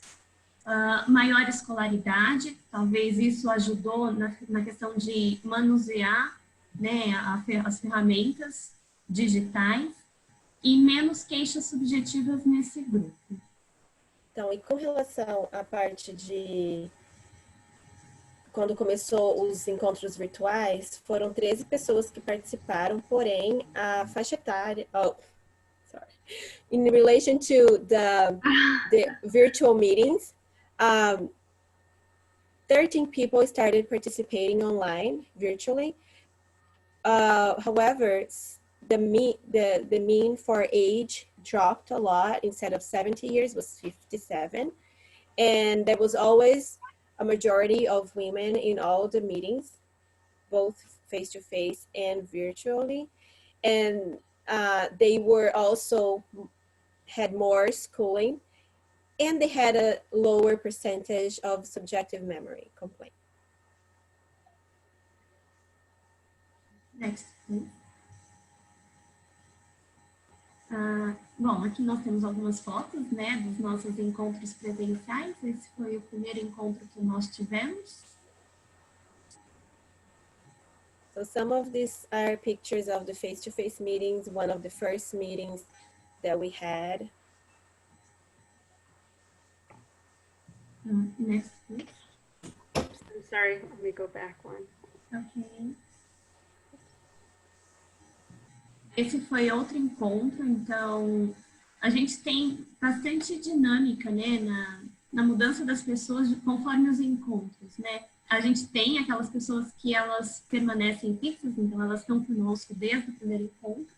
Maior escolaridade. Talvez isso ajudou na questão de manusear, né, as ferramentas digitais, e menos queixas subjetivas nesse grupo. Então, e com relação à parte de quando começou os encontros virtuais, foram 13 pessoas que participaram, porém a faixa etária, in relation to the virtual meetings, 13 people started participating online virtually. However, the mean for age dropped a lot. Instead of 70 years, was 57. And there was always a majority of women in all the meetings, both face-to-face and virtually. And they were also had more schooling, and they had a lower percentage of subjective memory complaint. Next, please. Bom, aqui nós temos algumas fotos, né, dos nossos encontros presenciais. Esse foi o primeiro encontro que nós tivemos. So some of these are pictures of the face-to-face meetings, one of the first meetings that we had. Next, please. I'm sorry, let me go back one. Okay. Esse foi outro encontro, então a gente tem bastante dinâmica, né, na mudança das pessoas conforme os encontros, né? A gente tem aquelas pessoas que elas permanecem fixas, então elas estão conosco desde o primeiro encontro,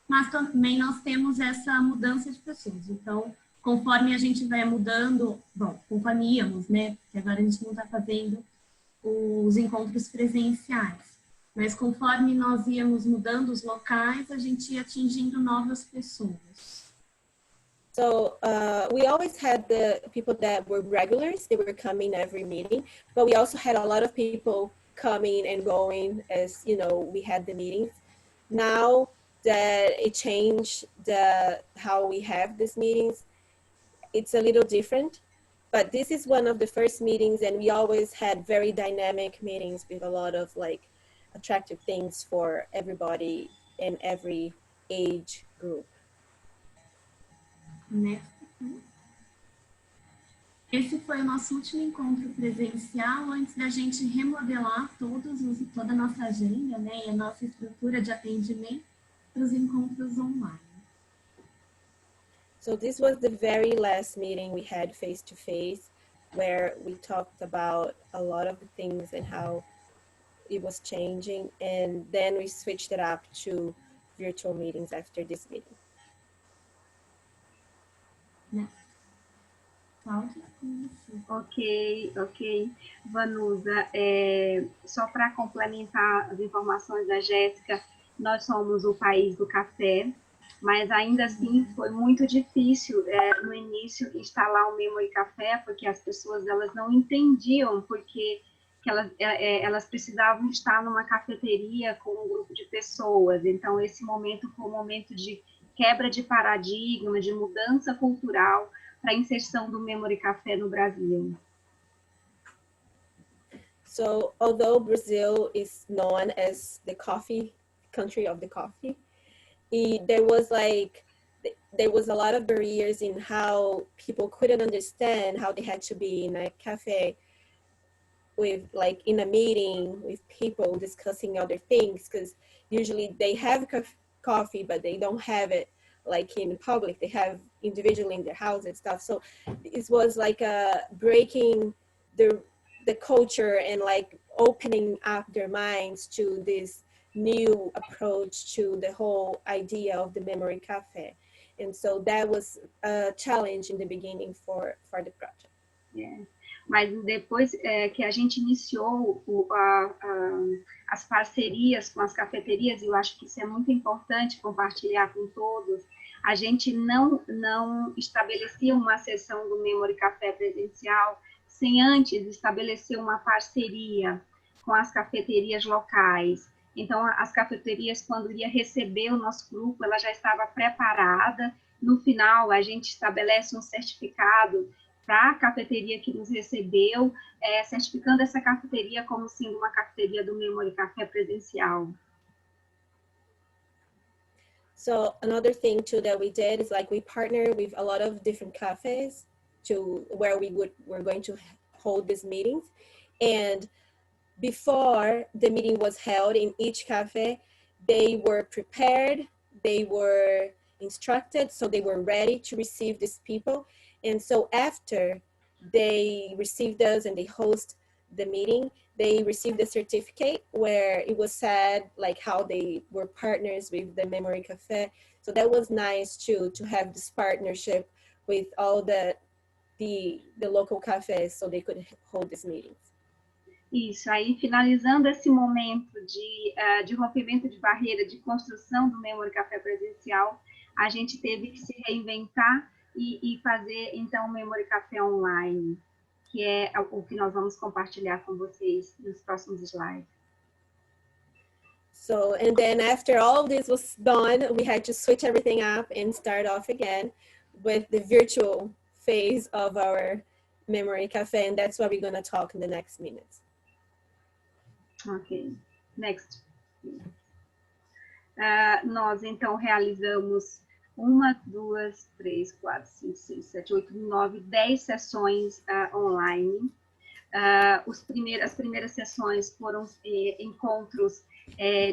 mas também nós temos essa mudança de pessoas. Então, conforme a gente vai mudando, bom, conforme íamos, né, porque agora a gente não está fazendo os encontros presenciais, mas conforme nós íamos mudando os locais, a gente ia atingindo novas pessoas. So we always had the people that were regulars, they were coming every meeting, but we also had a lot of people coming and going as, you know, we had the meetings. Now that it changed how we have these meetings, it's a little different, but this is one of the first meetings, and we always had very dynamic meetings with a lot of like attractive things for everybody in every age group. Next. Esse foi o nosso último encontro presencial antes da gente remodelar toda a nossa agenda, né, e a nossa estrutura de atendimento para os encontros online. So this was the very last meeting we had face-to-face, where we talked about a lot of the things and how it was changing, and then we switched it up to virtual meetings after this meeting. Yeah. Ok. Vanusa, só para complementar as informações da Jéssica, nós somos o país do café, mas ainda assim foi muito difícil no início instalar o Memory Café, porque as pessoas elas não entendiam porque que elas precisavam estar numa cafeteria com um grupo de pessoas. Então, esse momento foi um momento de quebra de paradigma, de mudança cultural para a inserção do Memory Café no Brasil. So although Brazil is known as the coffee country of the coffee, there was a lot of barriers in how people couldn't understand how they had to be in a cafe with like in a meeting with people discussing other things, because usually they have coffee but they don't have it like in public, they have individually in their house and stuff. So it was like breaking the culture and like opening up their minds to this new approach to the whole idea of the Memory Cafe. And so that was a challenge in the beginning for the project. Yeah. Mas depois que a gente iniciou as parcerias com as cafeterias, eu acho que isso é muito importante compartilhar com todos, a gente não estabelecia uma sessão do Memory Café presencial sem antes estabelecer uma parceria com as cafeterias locais. Então, as cafeterias, quando ia receber o nosso grupo, ela já estava preparada. No final, a gente estabelece um certificado para a cafeteria que nos recebeu, certificando essa cafeteria como sendo uma cafeteria do Memory Café presencial. So another thing too that we did is like we partner with a lot of different cafes to where we're going to hold these meetings. And before the meeting was held in each cafe, they were prepared, they were instructed, so they were ready to receive these people. And so after they received us and they host the meeting, they received a certificate where it was said like how they were partners with the Memory Café. So that was nice too, to have this partnership with all the local cafés so they could hold these meetings. Isso, aí finalizando esse momento de rompimento de barreira, de construção do Memory Café presencial, a gente teve que se reinventar e fazer, então, o Memory Café online, que é o que nós vamos compartilhar com vocês nos próximos slides. So, and then after all this was done, we had to switch everything up and start off again with the virtual phase of our Memory Café, and that's what we're going to talk in the next minutes. Ok, next. Nós, então, realizamos 1, 2, 3, 4, 5, 6, 7, 8, 9, 10 sessões online. As primeiras sessões foram encontros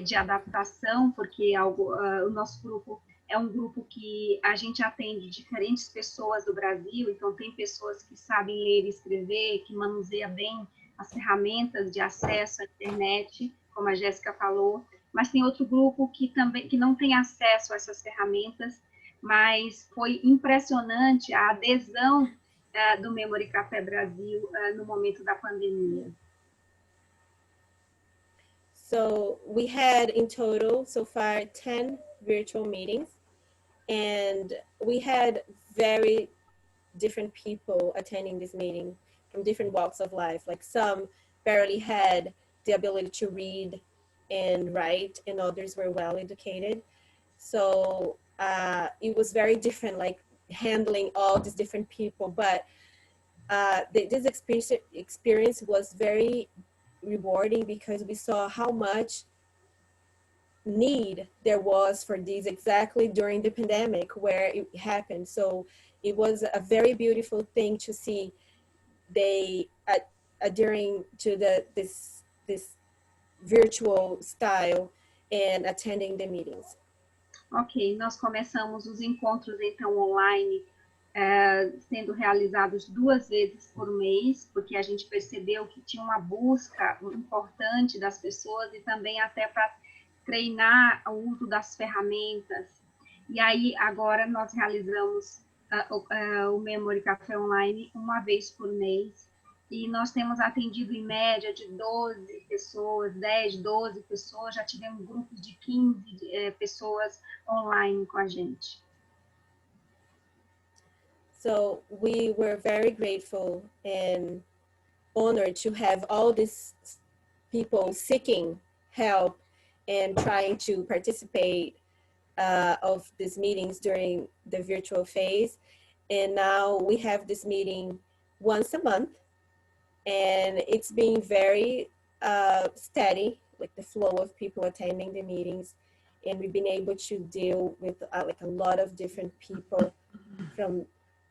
de adaptação, porque o nosso grupo é um grupo que a gente atende diferentes pessoas do Brasil, então tem pessoas que sabem ler e escrever, que manuseiam bem as ferramentas de acesso à internet, como a Jéssica falou, mas tem outro grupo que não tem acesso a essas ferramentas, mas foi impressionante a adesão do Memory Café Brasil no momento da pandemia. So we had in total so far 10 virtual meetings, and we had very different people attending this meeting from different walks of life. Like some barely had the ability to read and write, and others were well educated. So it was very different, like handling all these different people. But this experience was very rewarding because we saw how much need there was for these exactly during the pandemic where it happened. So it was a very beautiful thing to see they adhering to this virtual style and attending the meetings. Ok, nós começamos os encontros, então, online, sendo realizados 2 vezes por mês, porque a gente percebeu que tinha uma busca importante das pessoas e também até para treinar o uso das ferramentas. E aí, agora, nós realizamos o Memory Café Online uma vez por mês. E nós temos atendido em média de 12 pessoas, 10, 12 pessoas, já tivemos grupos de 15 pessoas online com a gente. So we were very grateful and honored to have all these people seeking help and trying to participate of these meetings during the virtual phase. And now we have this meeting once a month, and it's been very steady, like the flow of people attending the meetings. And we've been able to deal with like a lot of different people from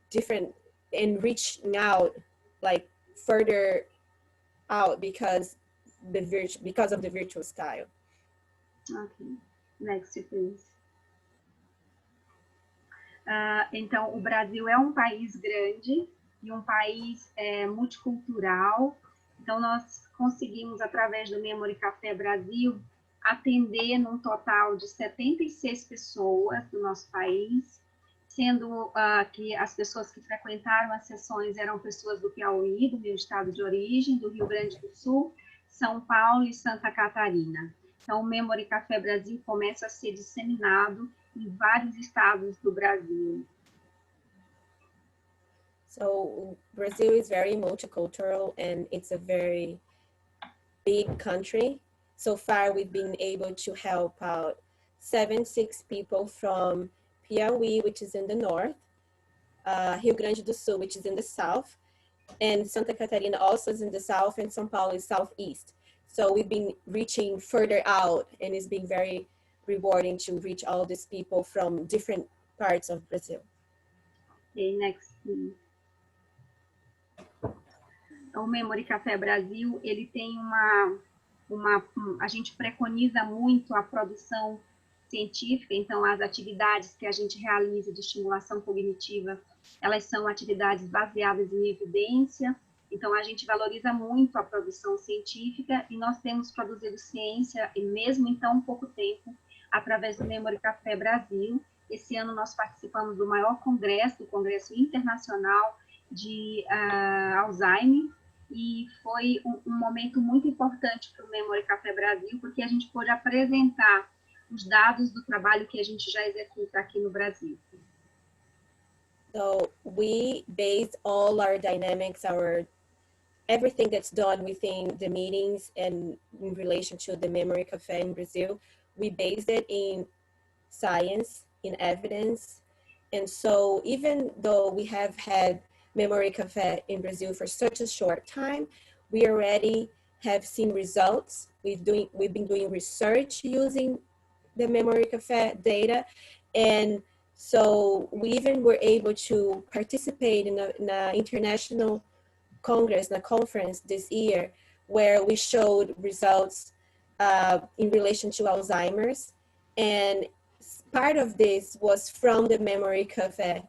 different, and reaching out like further out because of the virtual style. Okay, next please. Então, o Brasil é um país grande e um país multicultural. Então, nós conseguimos, através do Memory Café Brasil, atender num total de 76 pessoas do nosso país, sendo que as pessoas que frequentaram as sessões eram pessoas do Piauí, do meu estado de origem, do Rio Grande do Sul, São Paulo e Santa Catarina. Então, o Memory Café Brasil começa a ser disseminado em vários estados do Brasil. So Brazil is very multicultural and it's a very big country. So far, we've been able to help out 76 people from Piauí, which is in the north, Rio Grande do Sul, which is in the south, and Santa Catarina also is in the south, and São Paulo is southeast. So we've been reaching further out, and it's been very rewarding to reach all these people from different parts of Brazil. Okay, next, please. O Memory Café Brasil, ele tem a gente preconiza muito a produção científica, então as atividades que a gente realiza de estimulação cognitiva, elas são atividades baseadas em evidência, então a gente valoriza muito a produção científica e nós temos produzido ciência, e mesmo em tão pouco tempo, através do Memory Café Brasil. Esse ano nós participamos do maior congresso, o Congresso Internacional de Alzheimer, e foi um momento muito importante para o Memory Café Brasil, porque a gente pôde apresentar os dados do trabalho que a gente já executa aqui no Brasil. So we based all our dynamics, everything that's done within the meetings and in relation to the Memory Café in Brazil, we based it in science, in evidence. And so even though we have had Memory Café in Brazil for such a short time, we already have seen results. We've been doing research using the Memory Café data, and so we even were able to participate in an international congress, in a conference this year, where we showed results in relation to Alzheimer's, and part of this was from the Memory Café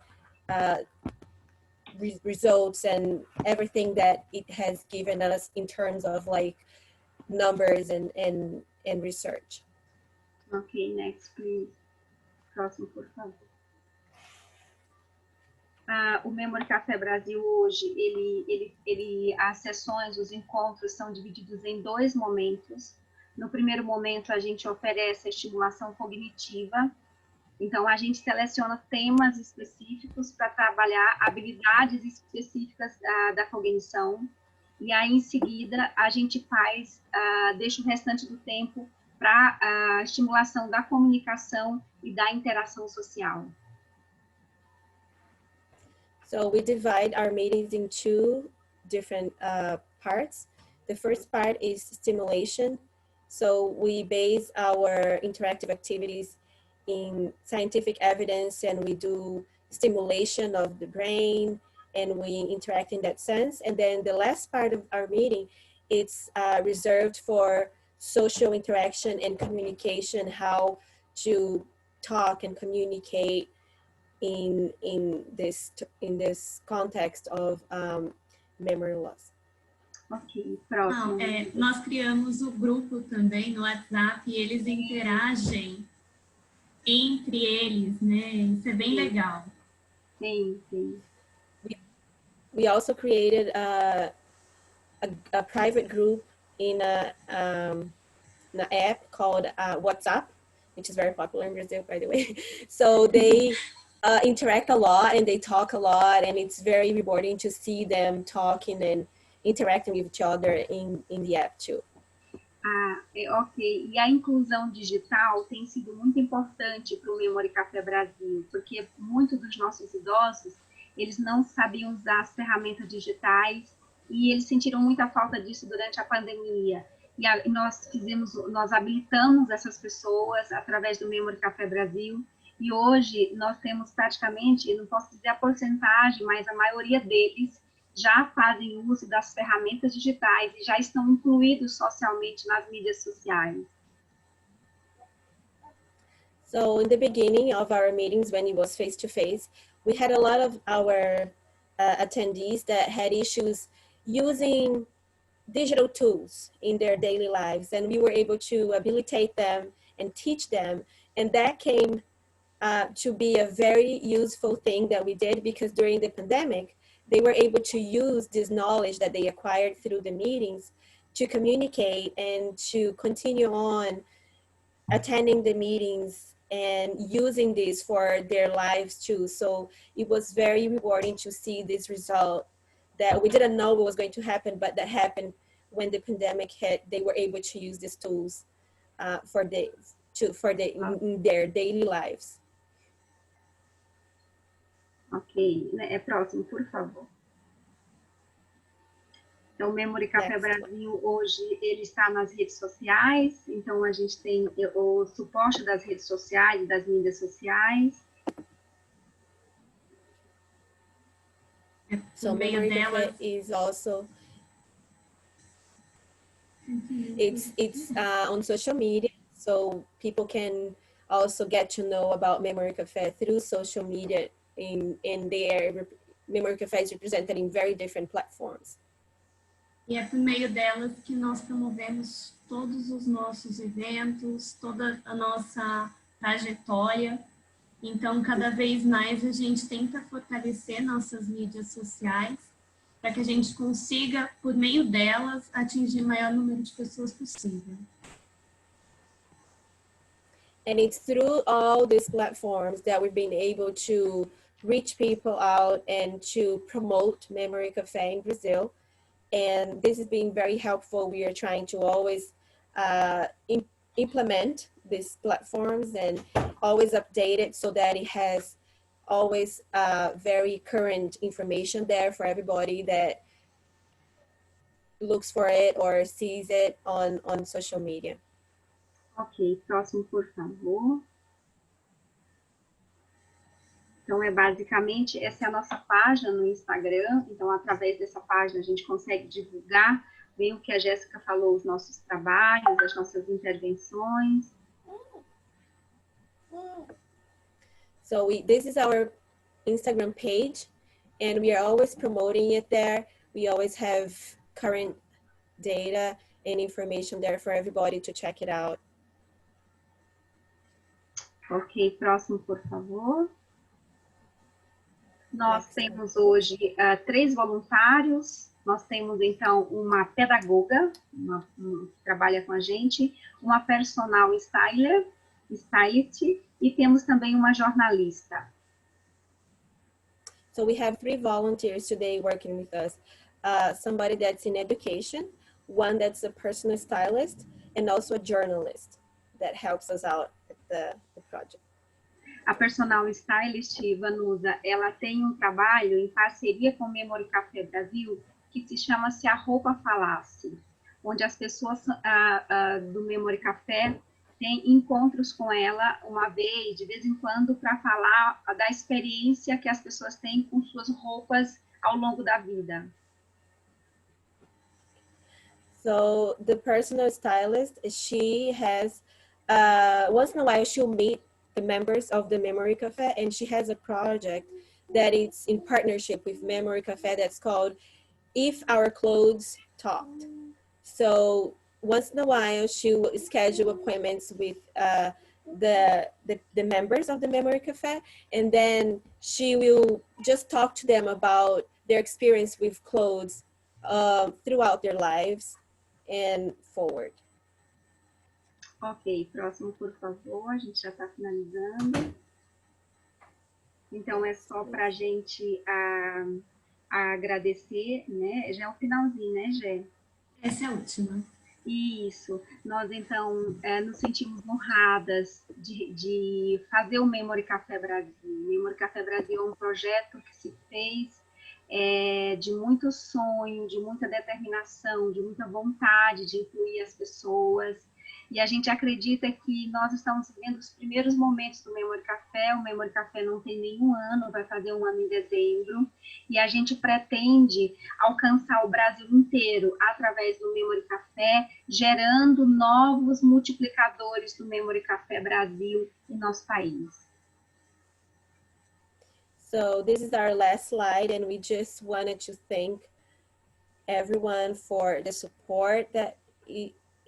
results and everything that it has given us in terms of like numbers and research. Okay, next, please. Próximo, por favor. O Memory Café Brasil hoje, as sessões, os encontros são divididos em 2 momentos. No primeiro momento, a gente oferece a estimulação cognitiva. Então, a gente seleciona temas específicos para trabalhar habilidades específicas da cognição. E aí, em seguida, a gente deixa o restante do tempo para a estimulação da comunicação e da interação social. So we divide our meetings in 2 different parts. The first part is stimulation. So we base our interactive activities in scientific evidence, and we do stimulation of the brain, and we interact in that sense. And then the last part of our meeting, it's reserved for social interaction and communication, how to talk and communicate in this context of memory loss. Ok, próximo. Nós criamos o grupo também no WhatsApp e eles interagem entre eles, né? Isso é bem legal. Sim, sim. We also created a private group in an app called WhatsApp, which is very popular in Brazil, by the way. So they interact a lot and they talk a lot, and it's very rewarding to see them talking and interacting with each other in the app too. Ok. E a inclusão digital tem sido muito importante para o Memory Café Brasil, porque muitos dos nossos idosos, eles não sabiam usar as ferramentas digitais e eles sentiram muita falta disso durante a pandemia. E nós habilitamos essas pessoas através do Memory Café Brasil, e hoje nós temos praticamente, não posso dizer a porcentagem, mas a maioria deles já fazem uso das ferramentas digitais e já estão incluídos socialmente nas mídias sociais. So in the beginning of our meetings, when it was face-to-face, we had a lot of our attendees that had issues using digital tools in their daily lives, and we were able to habilitate them and teach them, and that came to be a very useful thing that we did, because during the pandemic, they were able to use this knowledge that they acquired through the meetings to communicate and to continue on attending the meetings and using this for their lives too. So it was very rewarding to see this result that we didn't know what was going to happen, but that happened when the pandemic hit. They were able to use these tools in their daily lives. Ok, próximo, por favor. Então, o Memory Café Brasil hoje ele está nas redes sociais, então a gente tem o suporte das redes sociais, das mídias sociais. So Memory Café is also it's on social media, so people can also get to know about Memory Café through social media. In their Memory Café is represented in very different platforms. E é por meio delas que nós promovemos todos os nossos eventos, toda a nossa trajetória. Então, cada vez mais a gente tenta fortalecer nossas mídias sociais para que a gente consiga, por meio delas, atingir o maior número de pessoas possível. And it's through all these platforms that we've been able to reach people out and to promote Memory Café in Brazil. And this has been very helpful. We are trying to always implement these platforms and always update it so that it has always very current information there for everybody that looks for it or sees it on social media. Ok, próximo, por favor. Então, basicamente, essa é a nossa página no Instagram. Então, através dessa página, a gente consegue divulgar bem o que a Jéssica falou, os nossos trabalhos, as nossas intervenções. So this is our Instagram page, and we are always promoting it there. We always have current data and information there for everybody to check it out. Ok, próximo, por favor. Nós temos hoje 3 voluntários. Nós temos, então, uma pedagoga, que trabalha com a gente, uma personal stylist, e temos também uma jornalista. So we have 3 volunteers today working with us. Somebody that's in education, one that's a personal stylist, and also a journalist that helps us out at the project. A personal stylist, Vanusa, ela tem um trabalho em parceria com o Memory Café Brasil que se chama-se A Roupa Falasse, onde as pessoas do Memory Café têm encontros com ela uma vez, de vez em quando, para falar da experiência que as pessoas têm com suas roupas ao longo da vida. So the personal stylist, she has, once in a while, she'll meet the members of the Memory Café, and she has a project that it's in partnership with Memory Café that's called If Our Clothes Talked. So once in a while, she will schedule appointments with the members of the Memory Cafe, and then she will just talk to them about their experience with clothes throughout their lives and forward. Ok, próximo, por favor, a gente já está finalizando. Então, é só para a gente agradecer, né? Já é o finalzinho, né, Gé? Essa é a última. Isso. Nós, então, nos sentimos honradas de fazer o Memory Café Brasil. O Memory Café Brasil é um projeto que se fez de muito sonho, de muita determinação, de muita vontade de incluir as pessoas. E a gente acredita que nós estamos vivendo os primeiros momentos do Memory Café. O Memory Café não tem nenhum ano, vai fazer um ano em dezembro. E a gente pretende alcançar o Brasil inteiro através do Memory Café, gerando novos multiplicadores do Memory Café Brasil em nosso país. So this is our last slide, and we just wanted to thank everyone for the support that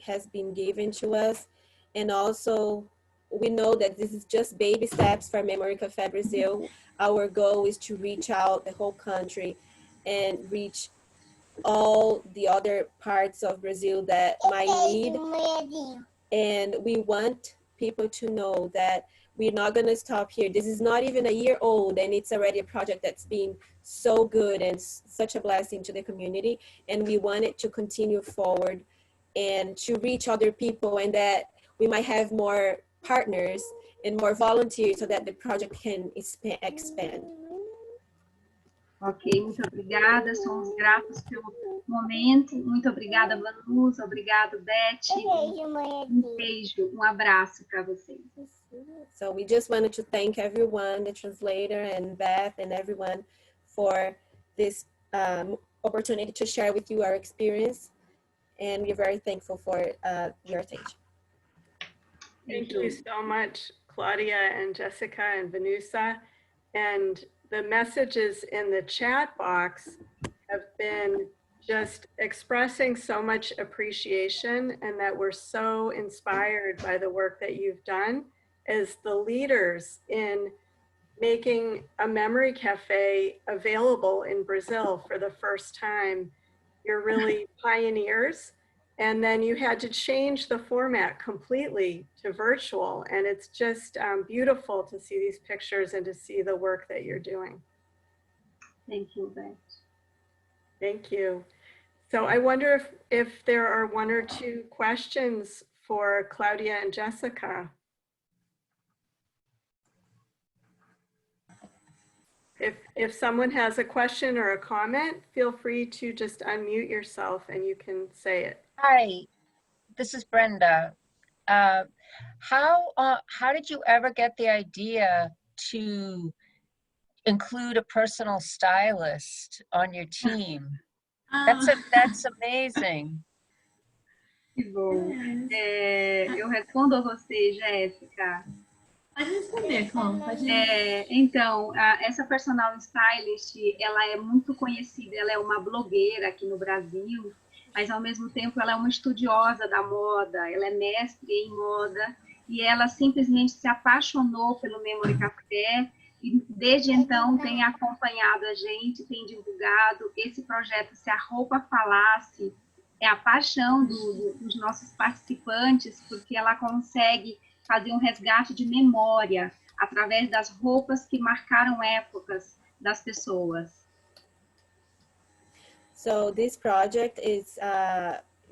has been given to us. And also, we know that this is just baby steps for Memory Café Brazil. Our goal is to reach out the whole country and reach all the other parts of Brazil that might need. And we want people to know that we're not going to stop here. This is not even a year old, and it's already a project that's been so good and such a blessing to the community. And we want it to continue forward and to reach other people, and that we might have more partners and more volunteers so that the project can expand. Ok, muito obrigada, somos gratos pelo momento. Muito obrigada, Vanusa, obrigado, Beth. Beijo, abraço para vocês. So we just wanted to thank everyone, the translator and Beth and everyone, for this opportunity to share with you our experience. And we're very thankful for your attention. Thank you so much, Claudia and Jessica and Vanusa. And the messages in the chat box have been just expressing so much appreciation, and that we're so inspired by the work that you've done as the leaders in making a memory cafe available in Brazil for the first time. You're really pioneers. And then you had to change the format completely to virtual. And it's just beautiful to see these pictures and to see the work that you're doing. Thank you, Beth. Thank you. So I wonder if there are one or two questions for Claudia and Jessica. If someone has a question or a comment, feel free to just unmute yourself and you can say it. Hi, this is Brenda. How did you ever get the idea to include a personal stylist on your team? That's amazing. Que bom. Eu respondo a você, Jéssica. Pode responder, Cláudia. Então, essa personal stylist, ela é muito conhecida, ela é uma blogueira aqui no Brasil, mas ao mesmo tempo ela é uma estudiosa da moda, ela é mestre em moda, e ela simplesmente se apaixonou pelo Memory Café, e desde então tem acompanhado a gente, tem divulgado esse projeto Se a Roupa Falasse, é a paixão dos nossos participantes, porque ela consegue fazer um resgate de memória através das roupas que marcaram épocas das pessoas. So this project is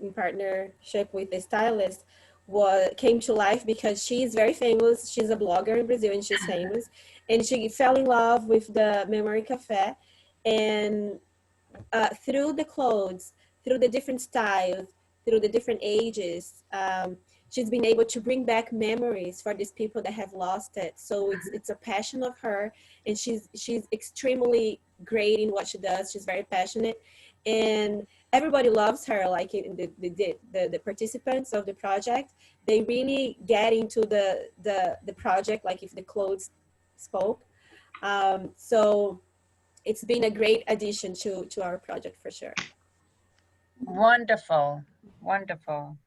in partnership with the stylist, came to life because she is very famous. She's a blogger in Brazil and she's famous. And she fell in love with the Memory Café. And through the clothes, through the different styles, through the different ages, she's been able to bring back memories for these people that have lost it. So it's a passion of her, and she's extremely great in what she does. She's very passionate, and everybody loves her. Like the participants of the project, they really get into the project, like if the clothes spoke. So it's been a great addition to our project for sure. Wonderful, wonderful.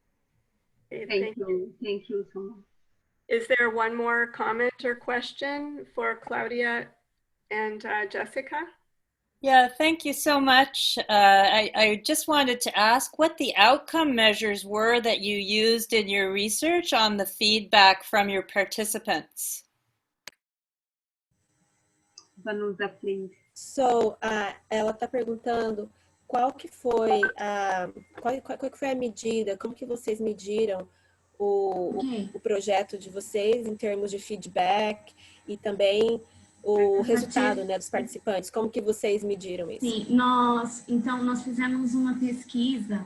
Thank you so much. Is there one more comment or question for Claudia and Jessica? Yeah, thank you so much. I just wanted to ask what the outcome measures were that you used in your research on the feedback from your participants. Vanusa, please. So, ela está perguntando qual que foi a medida, como que vocês mediram o projeto de vocês em termos de feedback e também o resultado, né, dos participantes. Como que vocês mediram isso? Sim, nós fizemos uma pesquisa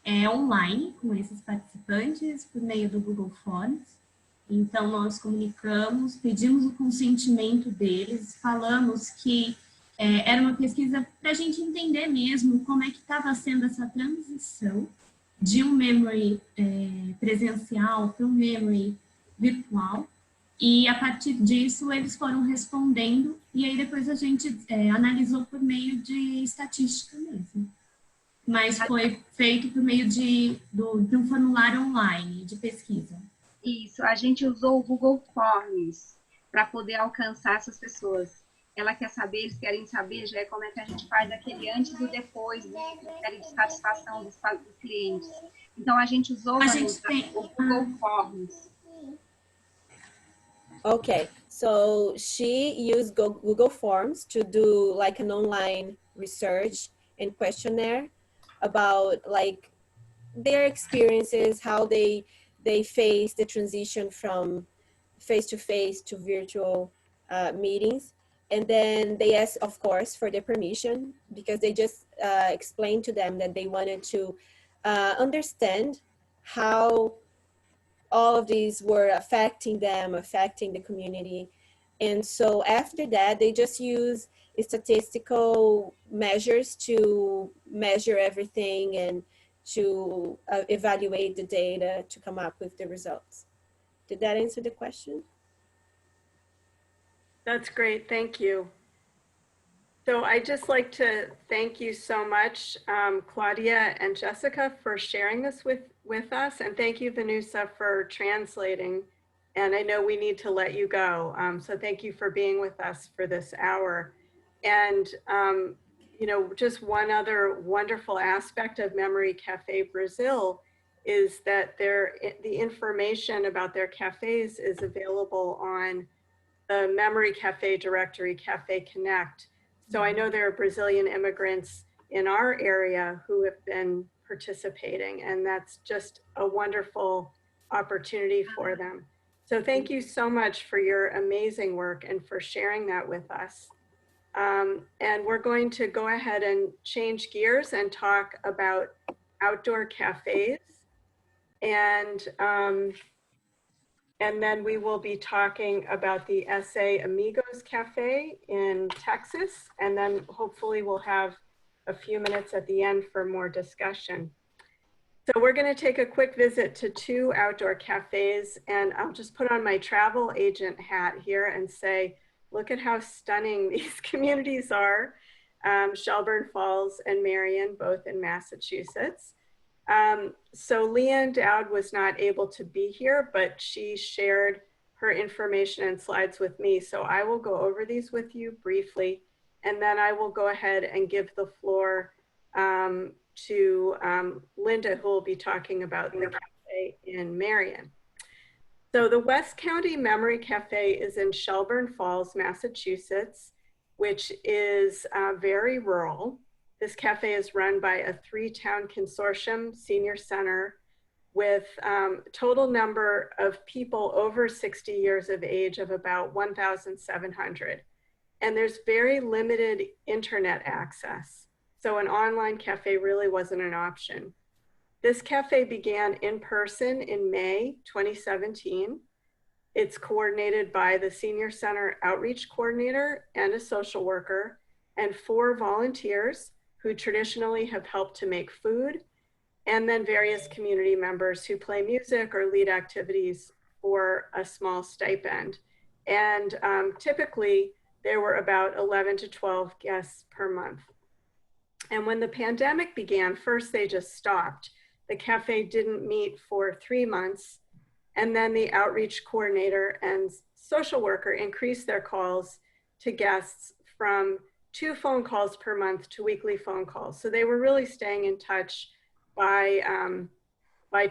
online com esses participantes por meio do Google Forms. Então, nós comunicamos, pedimos o consentimento deles, falamos que era uma pesquisa para a gente entender mesmo como é que estava sendo essa transição de um memory presencial para um memory virtual. E a partir disso, eles foram respondendo, e aí depois a gente analisou por meio de estatística mesmo. Mas foi feito por meio de um formulário online de pesquisa. Isso, a gente usou o Google Forms para poder alcançar essas pessoas. Ela quer saber, eles querem saber já como é que a gente faz aquele antes e depois do critério de satisfação dos clientes. Então, a gente usou o Google Forms. Okay, so she used Google Forms to do like an online research and questionnaire about like their experiences, how they face the transition from face-to-face to virtual meetings. And then they asked, of course, for their permission, because they just explained to them that they wanted to understand how all of these were affecting them, affecting the community. And so after that, they just use statistical measures to measure everything and to evaluate the data to come up with the results. Did that answer the question? That's great, thank you. So I'd just like to thank you so much, Claudia and Jessica, for sharing this with us. And thank you, Vanusa, for translating. And I know we need to let you go. So thank you for being with us for this hour. And, you know, just one other wonderful aspect of Memory Café Brazil is that the information about their cafes is available on the Memory Café directory, Café Connect. So I know there are Brazilian immigrants in our area who have been participating, and that's just a wonderful opportunity for them. So thank you so much for your amazing work and for sharing that with us. And we're going to go ahead and change gears and talk about outdoor cafes. And then we will be talking about the SA Amigos Cafe in Texas. And then hopefully we'll have a few minutes at the end for more discussion. So we're going to take a quick visit to 2 outdoor cafes. And I'll just put on my travel agent hat here and say, look at how stunning these communities are. Shelburne Falls and Marion, both in Massachusetts. So Leanne Dowd was not able to be here, but she shared her information and slides with me. So I will go over these with you briefly, and then I will go ahead and give the floor to Linda, who will be talking about the cafe in Marion. So the West County Memory Cafe is in Shelburne Falls, Massachusetts, which is very rural. This cafe is run by a 3-town consortium senior center with total number of people over 60 years of age of about 1,700. And there's very limited internet access. So an online cafe really wasn't an option. This cafe began in person in May 2017. It's coordinated by the Senior Center Outreach Coordinator and a social worker and 4 volunteers who traditionally have helped to make food, and then various community members who play music or lead activities for a small stipend. And typically there were about 11 to 12 guests per month. And when the pandemic began, first they just stopped. The cafe didn't meet for 3 months, And then the outreach coordinator and social worker increased their calls to guests from 2 phone calls per month to weekly phone calls. So they were really staying in touch by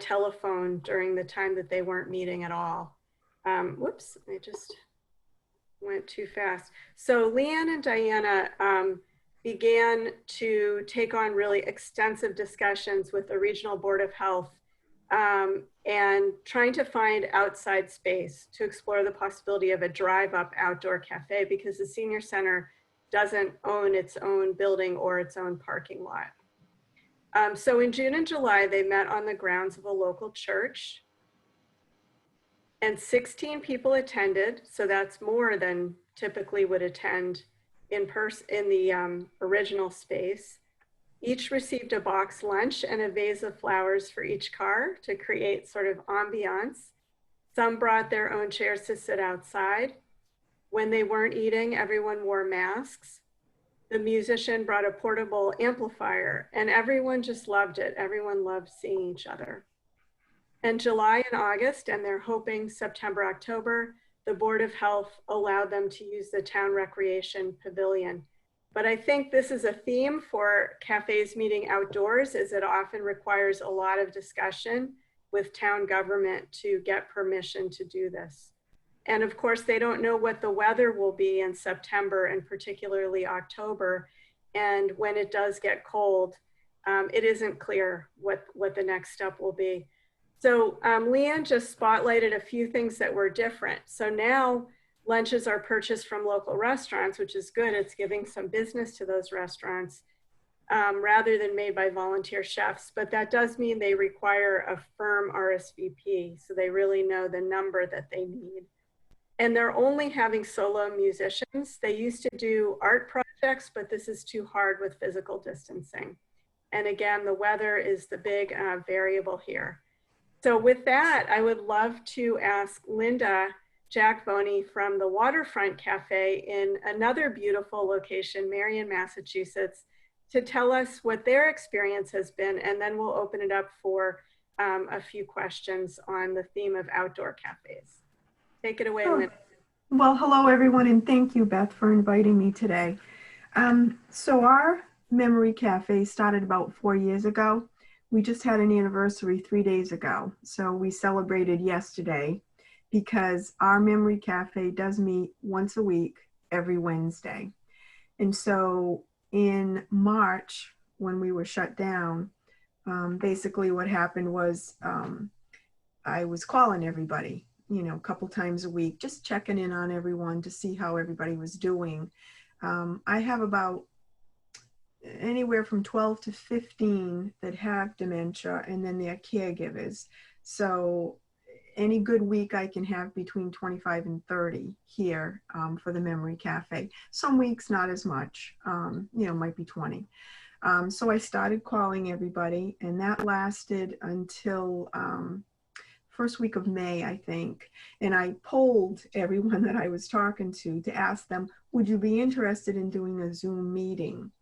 telephone during the time that they weren't meeting at all. Whoops, I just went too fast. So Leanne and Diana began to take on really extensive discussions with the Regional Board of Health and trying to find outside space to explore the possibility of a drive-up outdoor cafe, because the senior center doesn't own its own building or its own parking lot. So in June and July, they met on the grounds of a local church, and 16 people attended. So that's more than typically would attend in the original space. Each received a box lunch and a vase of flowers for each car to create sort of ambiance. Some brought their own chairs to sit outside. When they weren't eating, everyone wore masks. The musician brought a portable amplifier, and everyone just loved it. Everyone loved seeing each other. In July and August, and they're hoping September, October, the Board of Health allowed them to use the town recreation pavilion. But I think this is a theme for cafes meeting outdoors, as it often requires a lot of discussion with town government to get permission to do this. And of course, they don't know what the weather will be in September and particularly October. And when it does get cold, it isn't clear what the next step will be. So Leanne just spotlighted a few things that were different. So now lunches are purchased from local restaurants, which is good. It's giving some business to those restaurants rather than made by volunteer chefs. But that does mean they require a firm RSVP, so they really know the number that they need. And they're only having solo musicians. They used to do art projects, but this is too hard with physical distancing. And again, the weather is the big variable here. So with that, I would love to ask Linda Jack-Boney from the Waterfront Cafe in another beautiful location, Marion, Massachusetts, to tell us what their experience has been, and then we'll open it up for a few questions on the theme of outdoor cafes. Take it away, Linda. Well, hello everyone, and thank you, Beth, for inviting me today. So our Memory Cafe started about 4 years ago. We just had an anniversary 3 days ago, so we celebrated yesterday because our Memory Cafe does meet once a week, every Wednesday. And so in March, when we were shut down, basically what happened was I was calling everybody, you know, a couple times a week, just checking in on everyone to see how everybody was doing. I have about anywhere from 12 to 15 that have dementia, and then they're caregivers. So any good week I can have between 25 and 30 here for the Memory Cafe. Some weeks not as much, you know, might be 20. So I started calling everybody, and that lasted until first week of May, I think. And I polled everyone that I was talking to ask them, would you be interested in doing a Zoom meeting?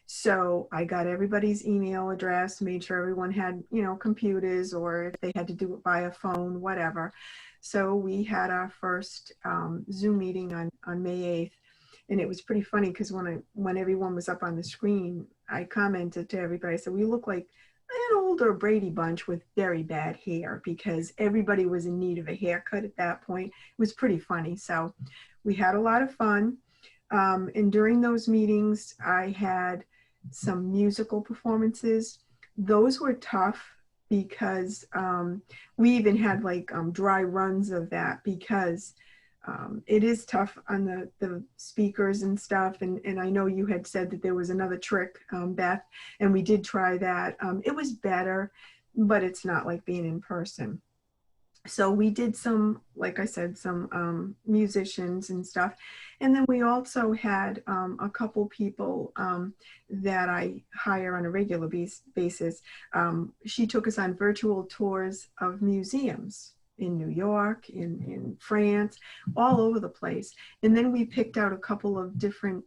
So I got everybody's email address, made sure everyone had, you know, computers, or if they had to do it by a phone, whatever. So we had our first Zoom meeting on May 8th. And it was pretty funny because when everyone was up on the screen, I commented to everybody, I said, we look like an older Brady Bunch with very bad hair, because everybody was in need of a haircut at that point. It was pretty funny. So we had a lot of fun. And during those meetings, I had some musical performances. Those were tough because we even had like dry runs of that, because it is tough on the speakers and stuff. And I know you had said that there was another trick, Beth, and we did try that. It was better, but it's not like being in person. So we did some, like I said, some musicians and stuff. And then we also had a couple people that I hire on a regular basis. She took us on virtual tours of museums in New York, in France, all over the place. And then we picked out a couple of different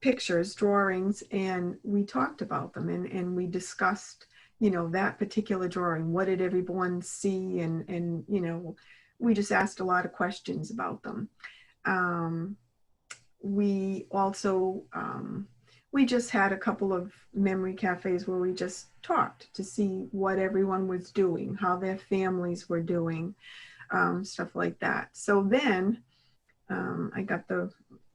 pictures, drawings, and we talked about them, and we discussed, you know, that particular drawing. What did everyone see? And you know, we just asked a lot of questions about them. We also, we just had a couple of memory cafes where we just talked to see what everyone was doing, how their families were doing, stuff like that. So then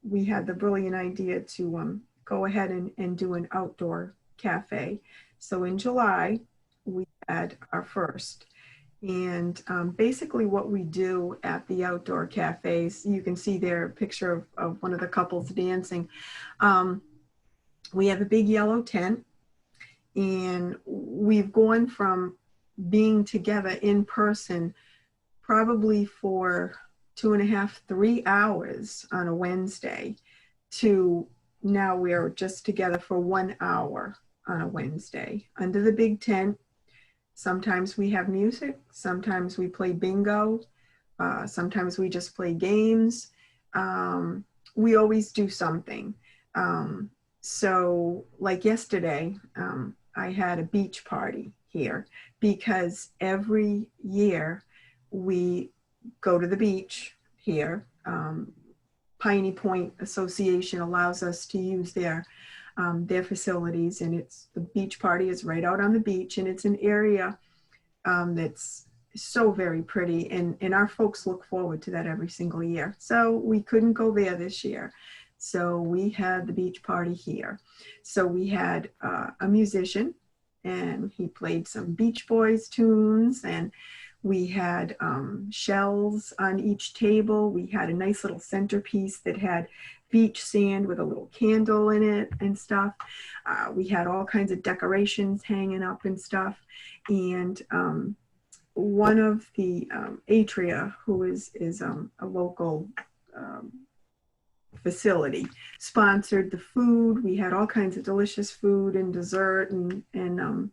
we had the brilliant idea to go ahead and do an outdoor cafe. So in July, we had our first. And basically what we do at the outdoor cafes, you can see there a picture of one of the couples dancing. We have a big yellow tent, and we've gone from being together in person probably for 2.5, 3 hours on a Wednesday to now we're just together for 1 hour on a Wednesday under the big tent. Sometimes we have music, sometimes we play bingo, sometimes we just play games. We always do something. So like yesterday, I had a beach party here because every year we go to the beach here. Piney Point Association allows us to use their facilities, and the beach party is right out on the beach, and it's an area that's so very pretty, and our folks look forward to that every single year. So we couldn't go there this year. So we had the beach party here. So we had a musician, and he played some Beach Boys tunes, and we had shells on each table. We had a nice little centerpiece that had beach sand with a little candle in it and stuff. We had all kinds of decorations hanging up and stuff. And one of the Atria, who is a local facility, sponsored the food. We had all kinds of delicious food and dessert and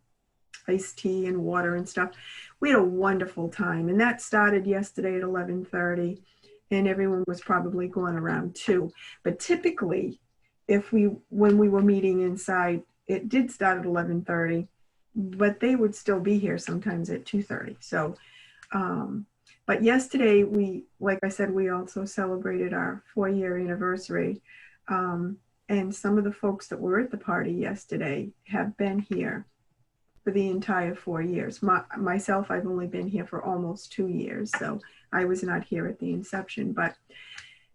iced tea and water and stuff. We had a wonderful time, and that started yesterday at 11:30, and everyone was probably going around 2. But typically, when we were meeting inside, it did start at 11:30, but they would still be here sometimes at 2:30. So, but yesterday like I said, we also celebrated our 4-year anniversary, and some of the folks that were at the party yesterday have been here for the entire 4 years. Myself, I've only been here for almost 2 years, so I was not here at the inception. But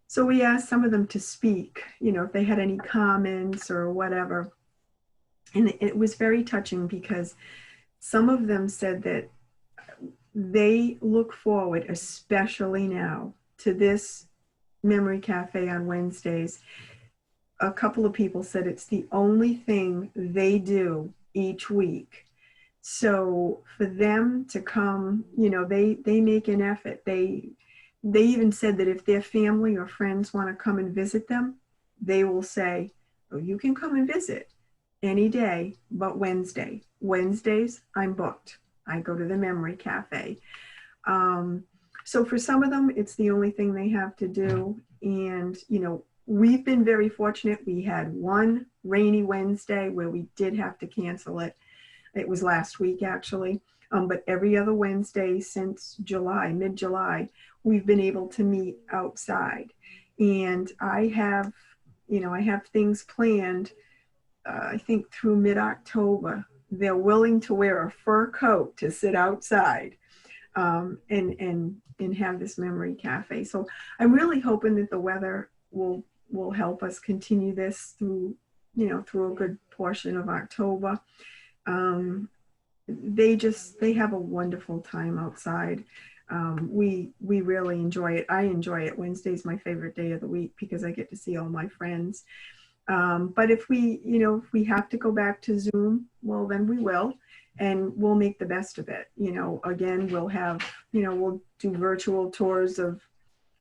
so we asked some of them to speak, you know, if they had any comments or whatever. And it was very touching because some of them said that they look forward, especially now, to this Memory Cafe on Wednesdays. A couple of people said it's the only thing they do each week. So for them to come, you know, they make an effort. They even said that if their family or friends want to come and visit them, they will say, oh, you can come and visit any day but Wednesday. Wednesdays, I'm booked. I go to the Memory Cafe. So for some of them, it's the only thing they have to do. And, you know, we've been very fortunate. We had one rainy Wednesday where we did have to cancel it. It was last week, actually. But every other Wednesday since July, mid-July, we've been able to meet outside. And I have things planned, I think through mid-October. They're willing to wear a fur coat to sit outside and have this Memory Cafe. So I'm really hoping that the weather will help us continue this through a good portion of October. They have a wonderful time outside. We really enjoy it. I enjoy it. Wednesday's my favorite day of the week because I get to see all my friends. But if we have to go back to Zoom, well, then we will, and we'll make the best of it. You know, again, we'll do virtual tours of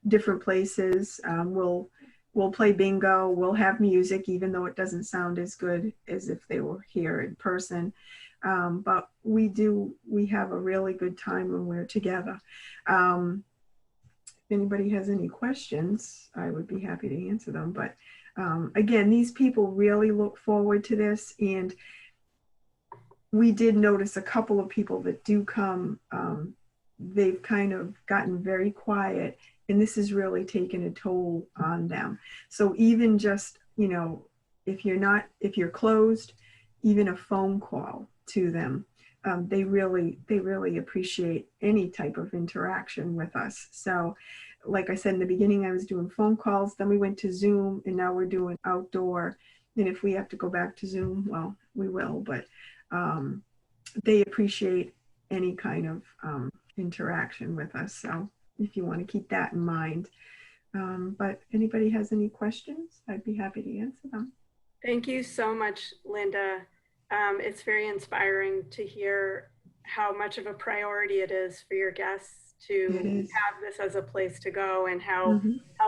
different places. We'll play bingo. We'll have music, even though it doesn't sound as good as if they were here in person. But we have a really good time when we're together. If anybody has any questions, I would be happy to answer them. But again, these people really look forward to this. And we did notice a couple of people that do come, they've kind of gotten very quiet, and this has really taken a toll on them. So even just, you know, if you're closed, even a phone call to them, they really appreciate any type of interaction with us. So like I said in the beginning, I was doing phone calls, then we went to Zoom, and now we're doing outdoor. And if we have to go back to Zoom, well, we will, but they appreciate any kind of interaction with us. So if you want to keep that in mind. But anybody has any questions, I'd be happy to answer them. Thank you so much, Linda. It's very inspiring to hear how much of a priority it is for your guests to have this as a place to go, and how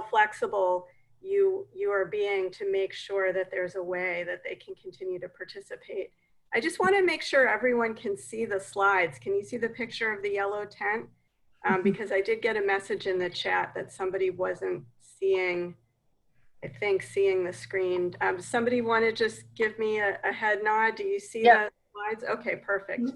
flexible you are being to make sure that there's a way that they can continue to participate. I just want to make sure everyone can see the slides. Can you see the picture of the yellow tent? Because I did get a message in the chat that somebody wasn't seeing, I think, seeing the screen. Somebody want to just give me a head nod? Do you see the slides? Okay, perfect.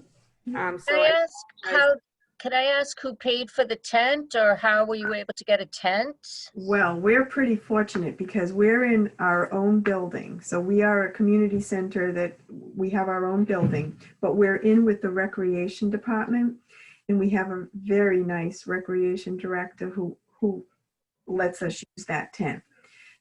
Could I ask who paid for the tent, or how were you able to get a tent? Well, we're pretty fortunate because we're in our own building. So we are a community center that we have our own building, but we're in with the recreation department, and we have a very nice recreation director who lets us use that tent.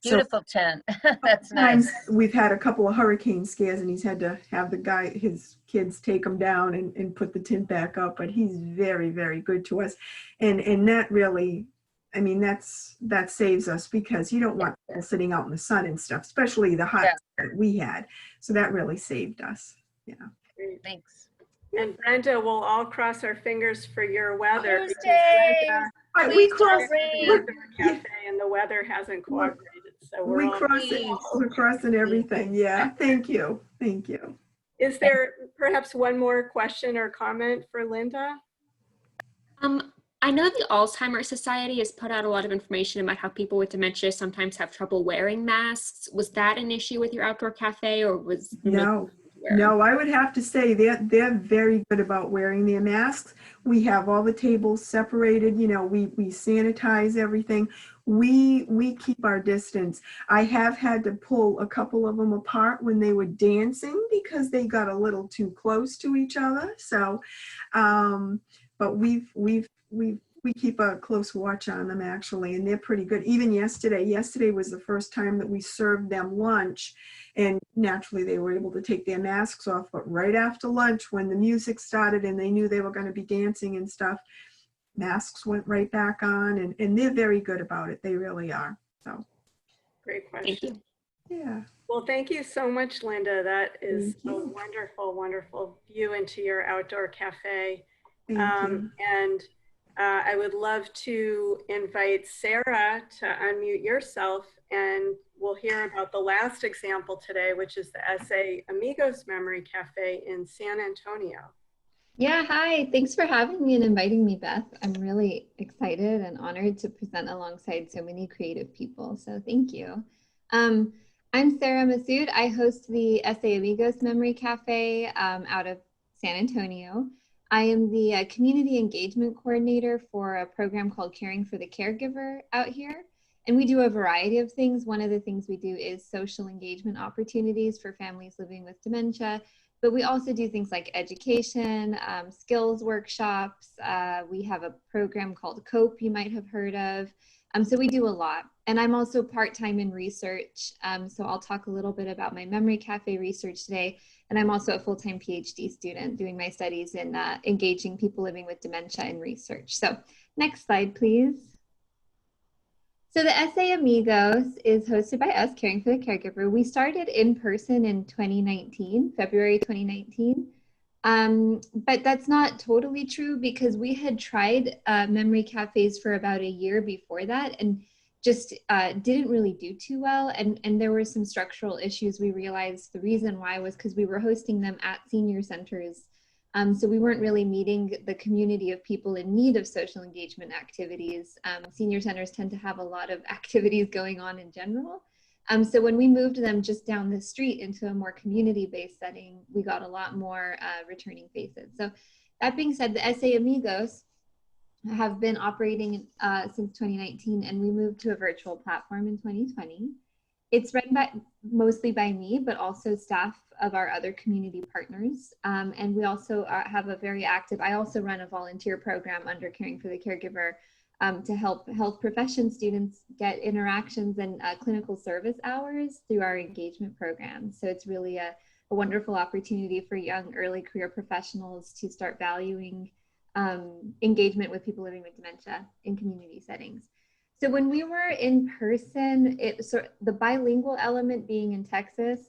Beautiful tent. That's nice. We've had a couple of hurricane scares, and he's had to have his kids take him down and put the tent back up, but he's very, very good to us. And that really, I mean, that saves us, because you don't want people sitting out in the sun and stuff, especially the hot that we had. So that really saved us. Yeah. Thanks. And Brenda, we'll all cross our fingers for your weather. We crossed Cafe, and the weather hasn't cooperated. So we're crossing everything. Yeah. Thank you. Thank you. Is there perhaps one more question or comment for Linda? I know the Alzheimer's Society has put out a lot of information about how people with dementia sometimes have trouble wearing masks. Was that an issue with your outdoor cafe, or was No, I would have to say they're very good about wearing their masks. We have all the tables separated, you know, we sanitize everything. We keep our distance. I have had to pull a couple of them apart when they were dancing because they got a little too close to each other. So, but we keep a close watch on them, actually, and they're pretty good. Even yesterday was the first time that we served them lunch, and naturally they were able to take their masks off, but right after lunch, when the music started and they knew they were going to be dancing and stuff, masks went right back on, and they're very good about it. They really are. So great question. Thank you. Yeah. Well, thank you so much, Linda. That is a wonderful, wonderful view into your outdoor cafe. And I would love to invite Sarah to unmute yourself, and we'll hear about the last example today, which is the SA Amigos Memory Cafe in San Antonio. Yeah, hi. Thanks for having me and inviting me, Beth. I'm really excited and honored to present alongside so many creative people, so thank you. I'm Sarah Massoud. I host the SA Amigos Memory Cafe out of San Antonio. I am the community engagement coordinator for a program called Caring for the Caregiver out here. And we do a variety of things. One of the things we do is social engagement opportunities for families living with dementia. But we also do things like education, skills workshops. We have a program called COPE you might have heard of. So we do a lot. And I'm also part-time in research. So I'll talk a little bit about my Memory Cafe research today. And I'm also a full-time PhD student doing my studies in engaging people living with dementia in research. So next slide, please. So the SA Amigos is hosted by us, Caring for the Caregiver. We started in person in 2019, February 2019. But that's not totally true, because we had tried memory cafes for about a year before that and just didn't really do too well. And there were some structural issues. We realized the reason why was because we were hosting them at senior centers. So we weren't really meeting the community of people in need of social engagement activities. Senior centers tend to have a lot of activities going on in general. So when we moved them just down the street into a more community-based setting, we got a lot more returning faces. So that being said, the SA Amigos have been operating since 2019, and we moved to a virtual platform in 2020. It's run mostly by me, but also staff of our other community partners. And we also have a very active, I also run a volunteer program under Caring for the Caregiver to help health profession students get interactions and clinical service hours through our engagement program. So it's really a wonderful opportunity for young early career professionals to start valuing engagement with people living with dementia in community settings. So when we were in person, the bilingual element being in Texas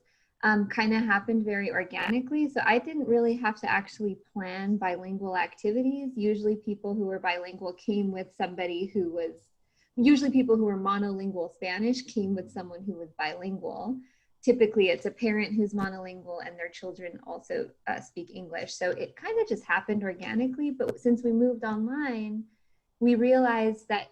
kind of happened very organically. So I didn't really have to actually plan bilingual activities. Usually people who were bilingual came with somebody who was, usually people who were monolingual Spanish came with someone who was bilingual. Typically it's a parent who's monolingual and their children also speak English. So it kind of just happened organically. But since we moved online, we realized that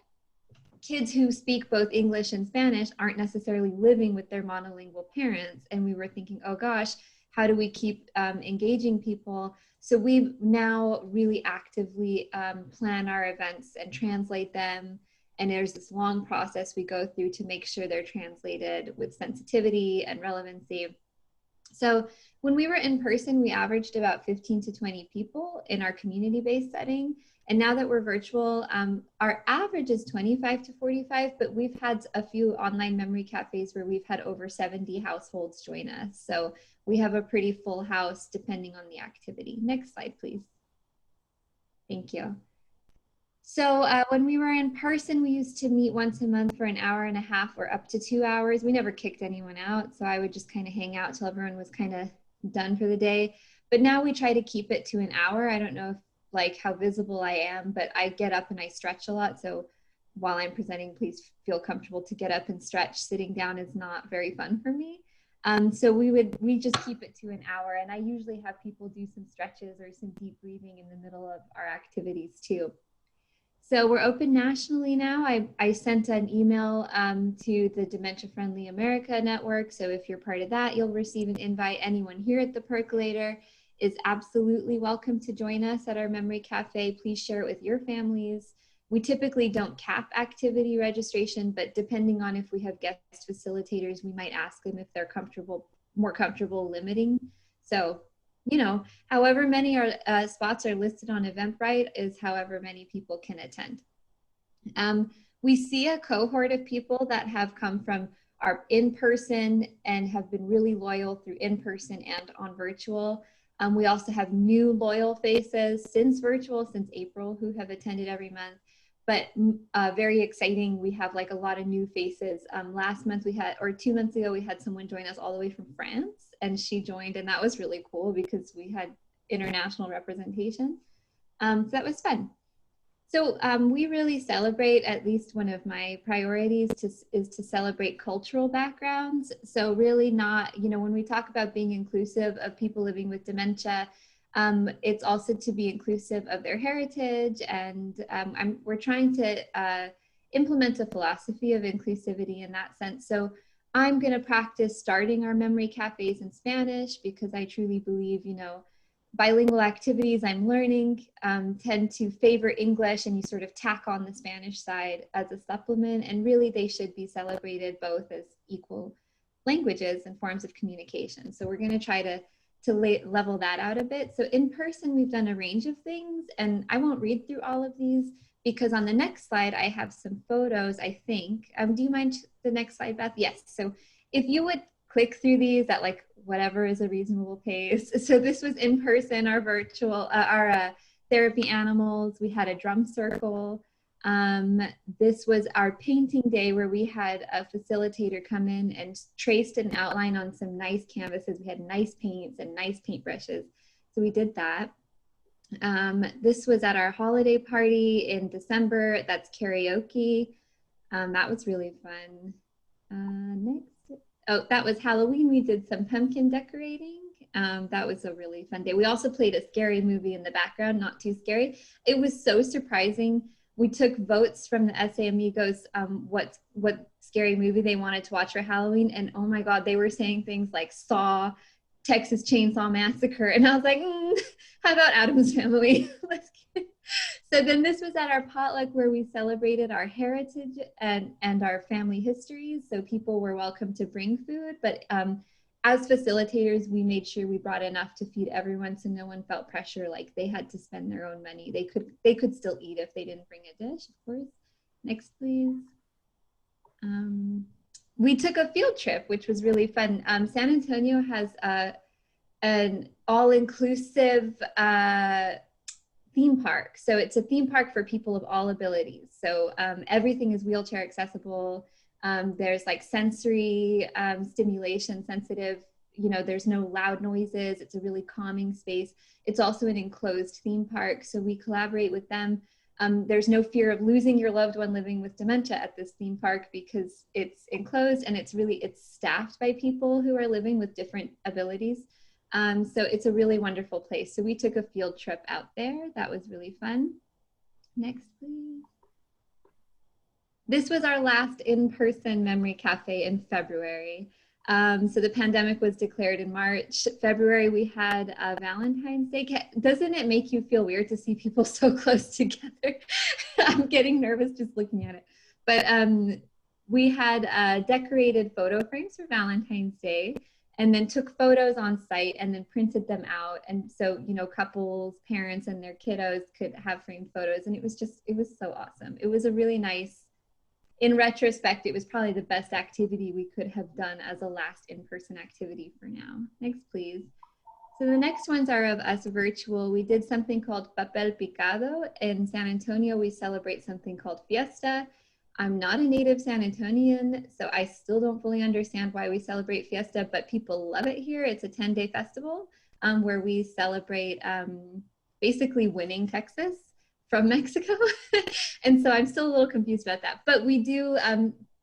kids who speak both English and Spanish aren't necessarily living with their monolingual parents. And we were thinking, oh gosh, how do we keep engaging people? So we now really actively plan our events and translate them. And there's this long process we go through to make sure they're translated with sensitivity and relevancy. So when we were in person, we averaged about 15 to 20 people in our community-based setting. And now that we're virtual, our average is 25 to 45, but we've had a few online memory cafes where we've had over 70 households join us. So we have a pretty full house depending on the activity. Next slide, please. Thank you. So when we were in person, we used to meet once a month for an hour and a half or up to 2 hours. We never kicked anyone out. So I would just kind of hang out till everyone was kind of done for the day. But now we try to keep it to an hour. I don't know if like how visible I am, but I get up and I stretch a lot. So while I'm presenting, please feel comfortable to get up and stretch. Sitting down is not very fun for me. So we just keep it to an hour. And I usually have people do some stretches or some deep breathing in the middle of our activities too. So we're open nationally now. I sent an email to the Dementia Friendly America Network. So if you're part of that, you'll receive an invite. Anyone here at the Percolator is absolutely welcome to join us at our Memory Cafe. Please share it with your families. We typically don't cap activity registration, but depending on if we have guest facilitators, we might ask them if they're more comfortable limiting. So, you know, however many spots are listed on Eventbrite is however many people can attend. We see a cohort of people that have come from our in-person and have been really loyal through in-person and on virtual. We also have new loyal faces since virtual, since April, who have attended every month. But very exciting, we have like a lot of new faces. Last month we had, or 2 months ago, we had someone join us all the way from France, and she joined, and that was really cool because we had international representation. So that was fun. So we really celebrate, at least one of my priorities is to celebrate cultural backgrounds. So really not, you know, when we talk about being inclusive of people living with dementia, it's also to be inclusive of their heritage. And we're trying to implement a philosophy of inclusivity in that sense. So I'm going to practice starting our memory cafes in Spanish because I truly believe, you know, bilingual activities I'm learning tend to favor English, and you sort of tack on the Spanish side as a supplement, and really they should be celebrated both as equal languages and forms of communication. So we're going to try to level that out a bit. So in person, we've done a range of things, and I won't read through all of these because on the next slide, I have some photos, I think. Do you mind the next slide, Beth? Yes. So if you would click through these at like whatever is a reasonable pace. So this was in person, our virtual, our therapy animals. We had a drum circle. This was our painting day where we had a facilitator come in and traced an outline on some nice canvases. We had nice paints and nice paintbrushes. So we did that. This was at our holiday party in December. That's karaoke. That was really fun. Next. Oh, that was Halloween. We did some pumpkin decorating. That was a really fun day. We also played a scary movie in the background, not too scary. It was so surprising we took votes from the SA Amigos, what scary movie they wanted to watch for Halloween. And oh my God, they were saying things like Saw, Texas Chainsaw Massacre. And I was like, how about Addams Family? Let's get it. So then this was at our potluck where we celebrated our heritage and our family histories. So people were welcome to bring food, but as facilitators, we made sure we brought enough to feed everyone so no one felt pressure like they had to spend their own money. They could still eat if they didn't bring a dish, of course. Next, please. We took a field trip, which was really fun. San Antonio has an all-inclusive theme park. So it's a theme park for people of all abilities. So everything is wheelchair accessible. There's like sensory stimulation sensitive, there's no loud noises. It's a really calming space. It's also an enclosed theme park. So we collaborate with them. There's no fear of losing your loved one living with dementia at this theme park because it's enclosed and it's staffed by people who are living with different abilities. So it's a really wonderful place. So we took a field trip out there. That was really fun. Next, please. This was our last in-person memory cafe in February. So the pandemic was declared in March. February, we had a Valentine's Day. Doesn't it make you feel weird to see people so close together? I'm getting nervous just looking at it. But we had decorated photo frames for Valentine's Day and then took photos on site and then printed them out. And so, couples, parents, and their kiddos could have framed photos. And it was so awesome. It was a really nice, in retrospect, it was probably the best activity we could have done as a last in-person activity for now. Next, please. So the next ones are of us virtual. We did something called Papel Picado. In San Antonio, we celebrate something called Fiesta. I'm not a native San Antonian, so I still don't fully understand why we celebrate Fiesta, but people love it here. It's a 10-day festival where we celebrate basically winning Texas from Mexico. And so I'm still a little confused about that. But we do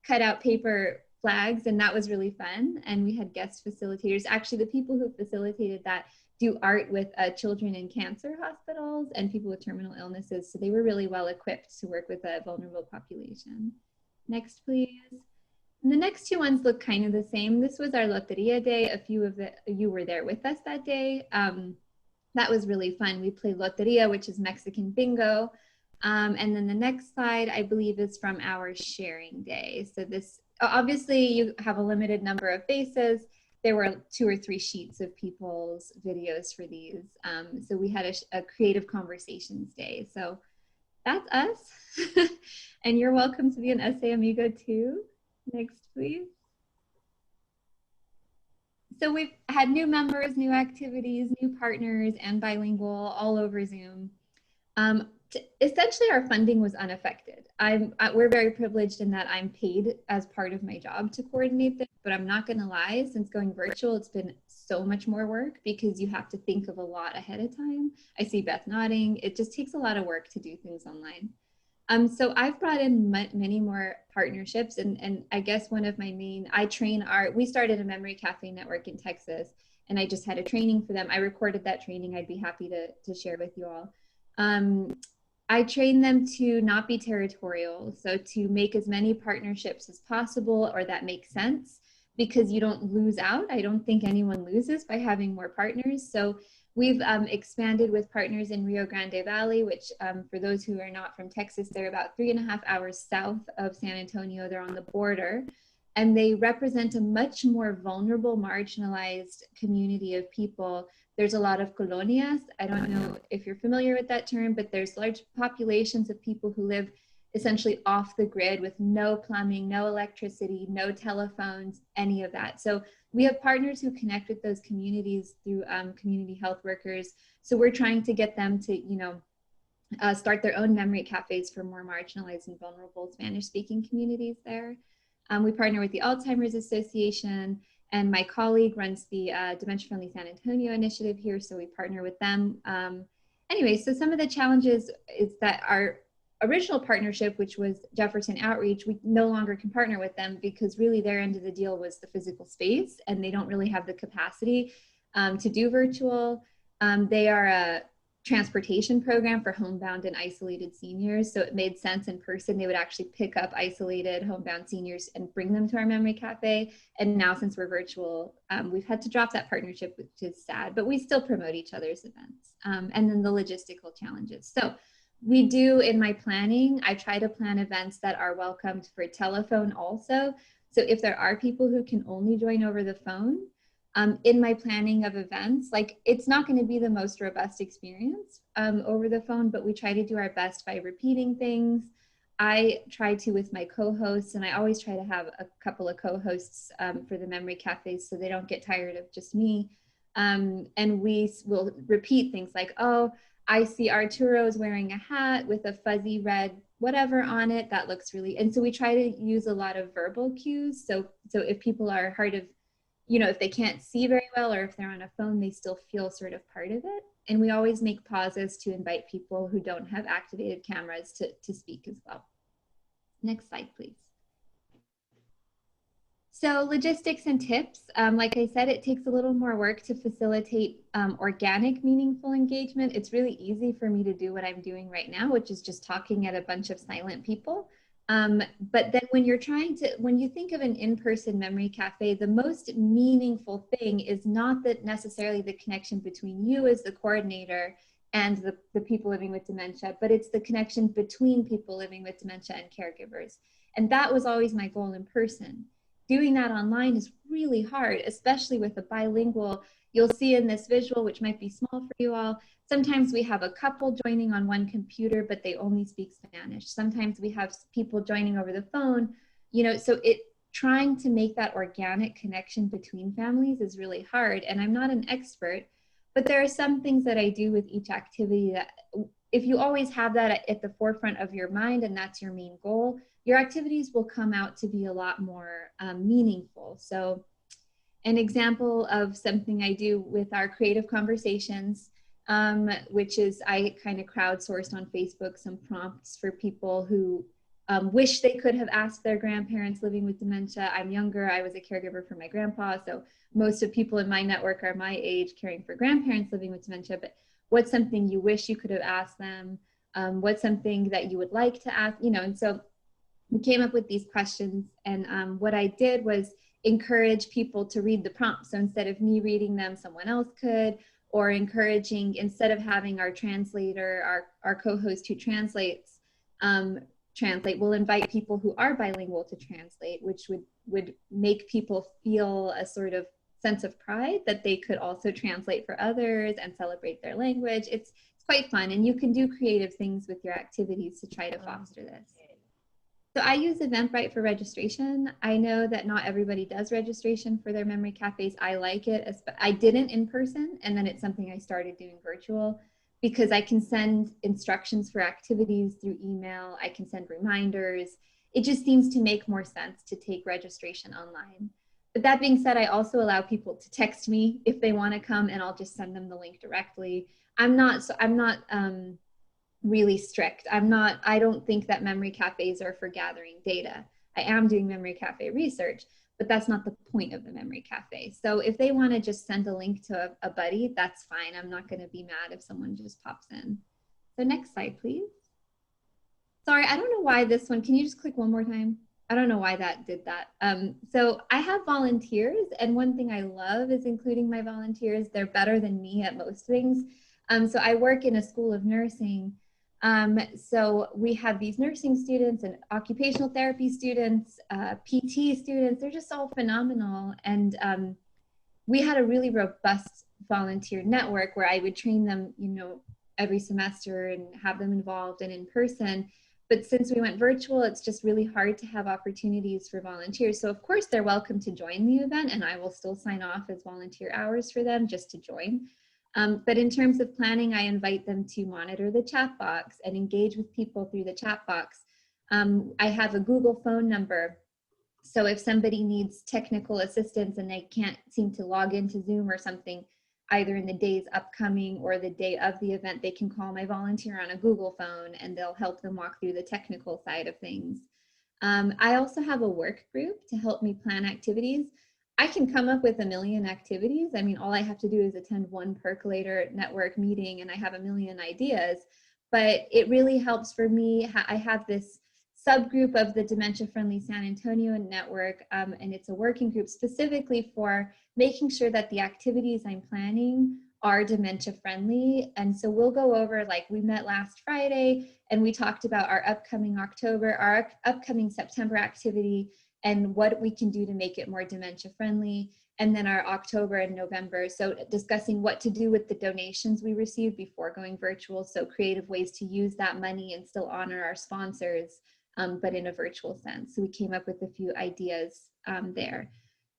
cut out paper flags, and that was really fun. And we had guest facilitators. Actually, the people who facilitated that do art with children in cancer hospitals and people with terminal illnesses. So they were really well equipped to work with a vulnerable population. Next, please. And the next two ones look kind of the same. This was our Loteria Day. A few of you were there with us that day. That was really fun. We played Loteria, which is Mexican bingo. And then the next slide, I believe, is from our sharing day. So this, obviously you have a limited number of faces. There were 2 or 3 sheets of people's videos for these. So we had a creative conversations day. So that's us. And you're welcome to be an SA Amigo too. Next, please. So we've had new members, new activities, new partners, and bilingual all over Zoom. Essentially, our funding was unaffected. We're very privileged in that I'm paid as part of my job to coordinate this, but I'm not going to lie, since going virtual, it's been so much more work because you have to think of a lot ahead of time. I see Beth nodding. It just takes a lot of work to do things online. So I've brought in many more partnerships, and I guess one of my main, we started a memory cafe network in Texas, and I just had a training for them. I recorded that training. I'd be happy to share with you all. I train them to not be territorial, so to make as many partnerships as possible or that make sense, because you don't lose out. I don't think anyone loses by having more partners. So we've expanded with partners in Rio Grande Valley, which for those who are not from Texas, they're about 3.5 hours south of San Antonio. They're on the border, and they represent a much more vulnerable, marginalized community of people. There's a lot of colonias. I don't know if you're familiar with that term, but there's large populations of people who live essentially off the grid with no plumbing, no electricity, no telephones, any of that. So we have partners who connect with those communities through community health workers. So we're trying to get them to, start their own memory cafes for more marginalized and vulnerable Spanish-speaking communities there. We partner with the Alzheimer's Association, and my colleague runs the Dementia Friendly San Antonio initiative here, so we partner with them. Anyway, so some of the challenges is that our original partnership, which was Jefferson Outreach, we no longer can partner with them because really their end of the deal was the physical space, and they don't really have the capacity to do virtual. They are a transportation program for homebound and isolated seniors. So it made sense in person. They would actually pick up isolated homebound seniors and bring them to our memory cafe. And now since we're virtual, we've had to drop that partnership, which is sad, but we still promote each other's events. And then the logistical challenges. So we do, in my planning, I try to plan events that are welcomed for telephone also. So if there are people who can only join over the phone, in my planning of events, like it's not going to be the most robust experience over the phone, but we try to do our best by repeating things. I try to with my co-hosts, and I always try to have a couple of co-hosts for the memory cafes so they don't get tired of just me. And we will repeat things like, oh, I see Arturo's wearing a hat with a fuzzy red whatever on it. That looks really, and so we try to use a lot of verbal cues. So if people are hard of, you know, if they can't see very well or if they're on a phone, they still feel sort of part of it. And we always make pauses to invite people who don't have activated cameras to speak as well. Next slide, please. So logistics and tips, like I said, it takes a little more work to facilitate organic, meaningful engagement. It's really easy for me to do what I'm doing right now, which is just talking at a bunch of silent people. But then when you're when you think of an in-person memory cafe, the most meaningful thing is not that necessarily the connection between you as the coordinator and the people living with dementia, but it's the connection between people living with dementia and caregivers. And that was always my goal in person. Doing that online is really hard, especially with a bilingual. You'll see in this visual, which might be small for you all, sometimes we have a couple joining on one computer, but they only speak Spanish. Sometimes we have people joining over the phone, you know, so trying to make that organic connection between families is really hard. And I'm not an expert, but there are some things that I do with each activity that if you always have that at the forefront of your mind and that's your main goal, your activities will come out to be a lot more meaningful. So an example of something I do with our creative conversations, which is I kind of crowdsourced on Facebook some prompts for people who wish they could have asked their grandparents living with dementia. I'm younger, I was a caregiver for my grandpa, so most of people in my network are my age caring for grandparents living with dementia, but what's something you wish you could have asked them? What's something that you would like to ask, you know, and so we came up with these questions, and what I did was encourage people to read the prompts. So instead of me reading them, someone else could, or encouraging, instead of having our translator, our co-host who translates, translate, we'll invite people who are bilingual to translate, which would make people feel a sort of sense of pride that they could also translate for others and celebrate their language. It's quite fun, and you can do creative things with your activities to try to foster this. So I use Eventbrite for registration. I know that not everybody does registration for their memory cafes. I like it. I didn't in person, and then it's something I started doing virtual because I can send instructions for activities through email. I can send reminders. It just seems to make more sense to take registration online. But that being said, I also allow people to text me if they want to come, and I'll just send them the link directly. I'm not really strict. I don't think that memory cafes are for gathering data. I am doing memory cafe research, but that's not the point of the memory cafe. So if they want to just send a link to a buddy, that's fine. I'm not going to be mad if someone just pops in. So next slide, please. Sorry, I don't know why this one, can you just click one more time? I don't know why that did that. So I have volunteers, and one thing I love is including my volunteers. They're better than me at most things. So I work in a school of nursing. So we have these nursing students and occupational therapy students, PT students, they're just all phenomenal. And we had a really robust volunteer network where I would train them, you know, every semester and have them involved and in person. But since we went virtual, it's just really hard to have opportunities for volunteers. So of course they're welcome to join the event, and I will still sign off as volunteer hours for them just to join. But in terms of planning, I invite them to monitor the chat box and engage with people through the chat box. I have a Google phone number. So if somebody needs technical assistance and they can't seem to log into Zoom or something, either in the days upcoming or the day of the event, they can call my volunteer on a Google phone and they'll help them walk through the technical side of things. I also have a work group to help me plan activities. I can come up with a million activities. I mean, all I have to do is attend one Percolator network meeting and I have a million ideas, but it really helps for me. I have this subgroup of the Dementia Friendly San Antonio network, and it's a working group specifically for making sure that the activities I'm planning are dementia friendly. And so we'll go over, like we met last Friday and we talked about our upcoming upcoming September activity and what we can do to make it more dementia friendly. And then our October and November, so discussing what to do with the donations we received before going virtual. So creative ways to use that money and still honor our sponsors, but in a virtual sense. So we came up with a few ideas there.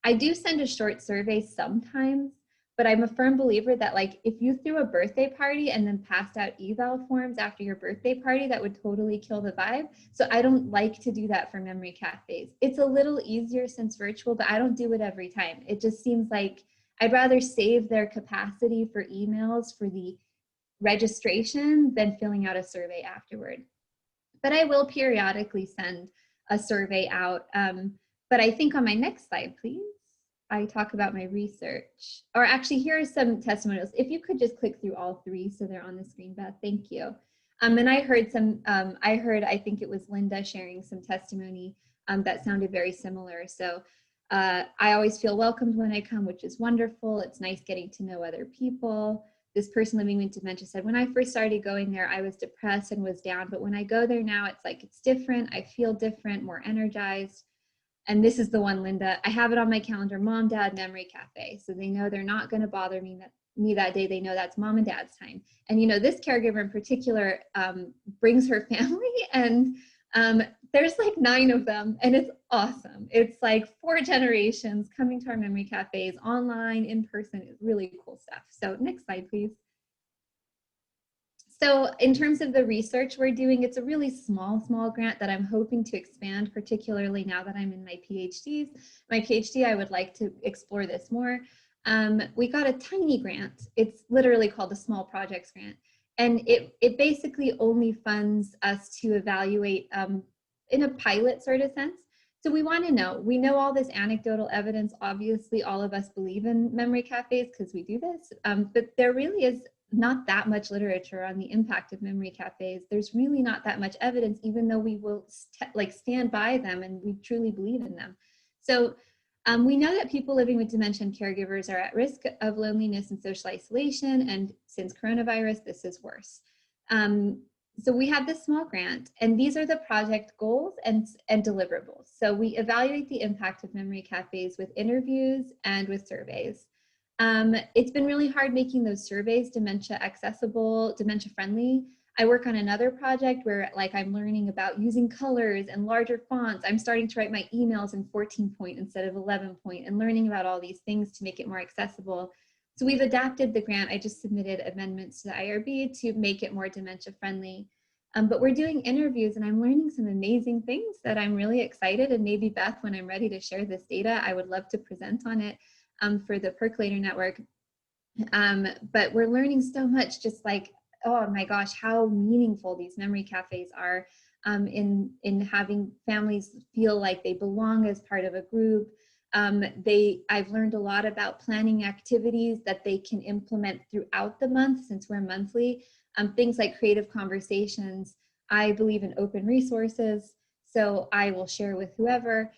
I do send a short survey sometimes, but I'm a firm believer that, like, if you threw a birthday party and then passed out eval forms after your birthday party, that would totally kill the vibe. So I don't like to do that for memory cafes. It's a little easier since virtual, but I don't do it every time. It just seems like I'd rather save their capacity for emails for the registration than filling out a survey afterward. But I will periodically send a survey out. But I think on my next slide, please, I talk about my research. Or actually, here are some testimonials. If you could just click through all three so they're on the screen, Beth, thank you. And I heard some, I think it was Linda sharing some testimony that sounded very similar. So I always feel welcomed when I come, which is wonderful. It's nice getting to know other people. This person living with dementia said, when I first started going there, I was depressed and was down, but when I go there now, it's like, it's different. I feel different, more energized. And this is the one, Linda, I have it on my calendar, Mom, Dad, Memory Cafe. So they know they're not going to bother me that day. They know that's Mom and Dad's time. And, you know, this caregiver in particular brings her family, and there's like 9 of them, and it's awesome. It's like 4 generations coming to our memory cafes, online, in person. It's really cool stuff. So next slide, please. So in terms of the research we're doing, it's a really small grant that I'm hoping to expand, particularly now that I'm in my PhDs. My PhD, I would like to explore this more. We got a tiny grant. It's literally called a Small Projects Grant. And it basically only funds us to evaluate in a pilot sort of sense. So we want to know, we know all this anecdotal evidence. Obviously, all of us believe in memory cafes because we do this, but there really is not that much literature on the impact of memory cafes. There's really not that much evidence, even though we will stand by them and we truly believe in them. So we know that people living with dementia and caregivers are at risk of loneliness and social isolation, and since coronavirus, this is worse. So we have this small grant, and these are the project goals and deliverables. So we evaluate the impact of memory cafes with interviews and with surveys. It's been really hard making those surveys dementia accessible, dementia friendly. I work on another project where, like, I'm learning about using colors and larger fonts. I'm starting to write my emails in 14-point instead of 11-point and learning about all these things to make it more accessible. So we've adapted the grant. I just submitted amendments to the IRB to make it more dementia friendly. But we're doing interviews and I'm learning some amazing things that I'm really excited. And maybe Beth, when I'm ready to share this data, I would love to present on it for the Percolator Network. But we're learning so much, just like, oh my gosh, how meaningful these memory cafes are in having families feel like they belong as part of a group. I've learned a lot about planning activities that they can implement throughout the month, since we're monthly. Things like creative conversations. I believe in open resources, so I will share with whoever.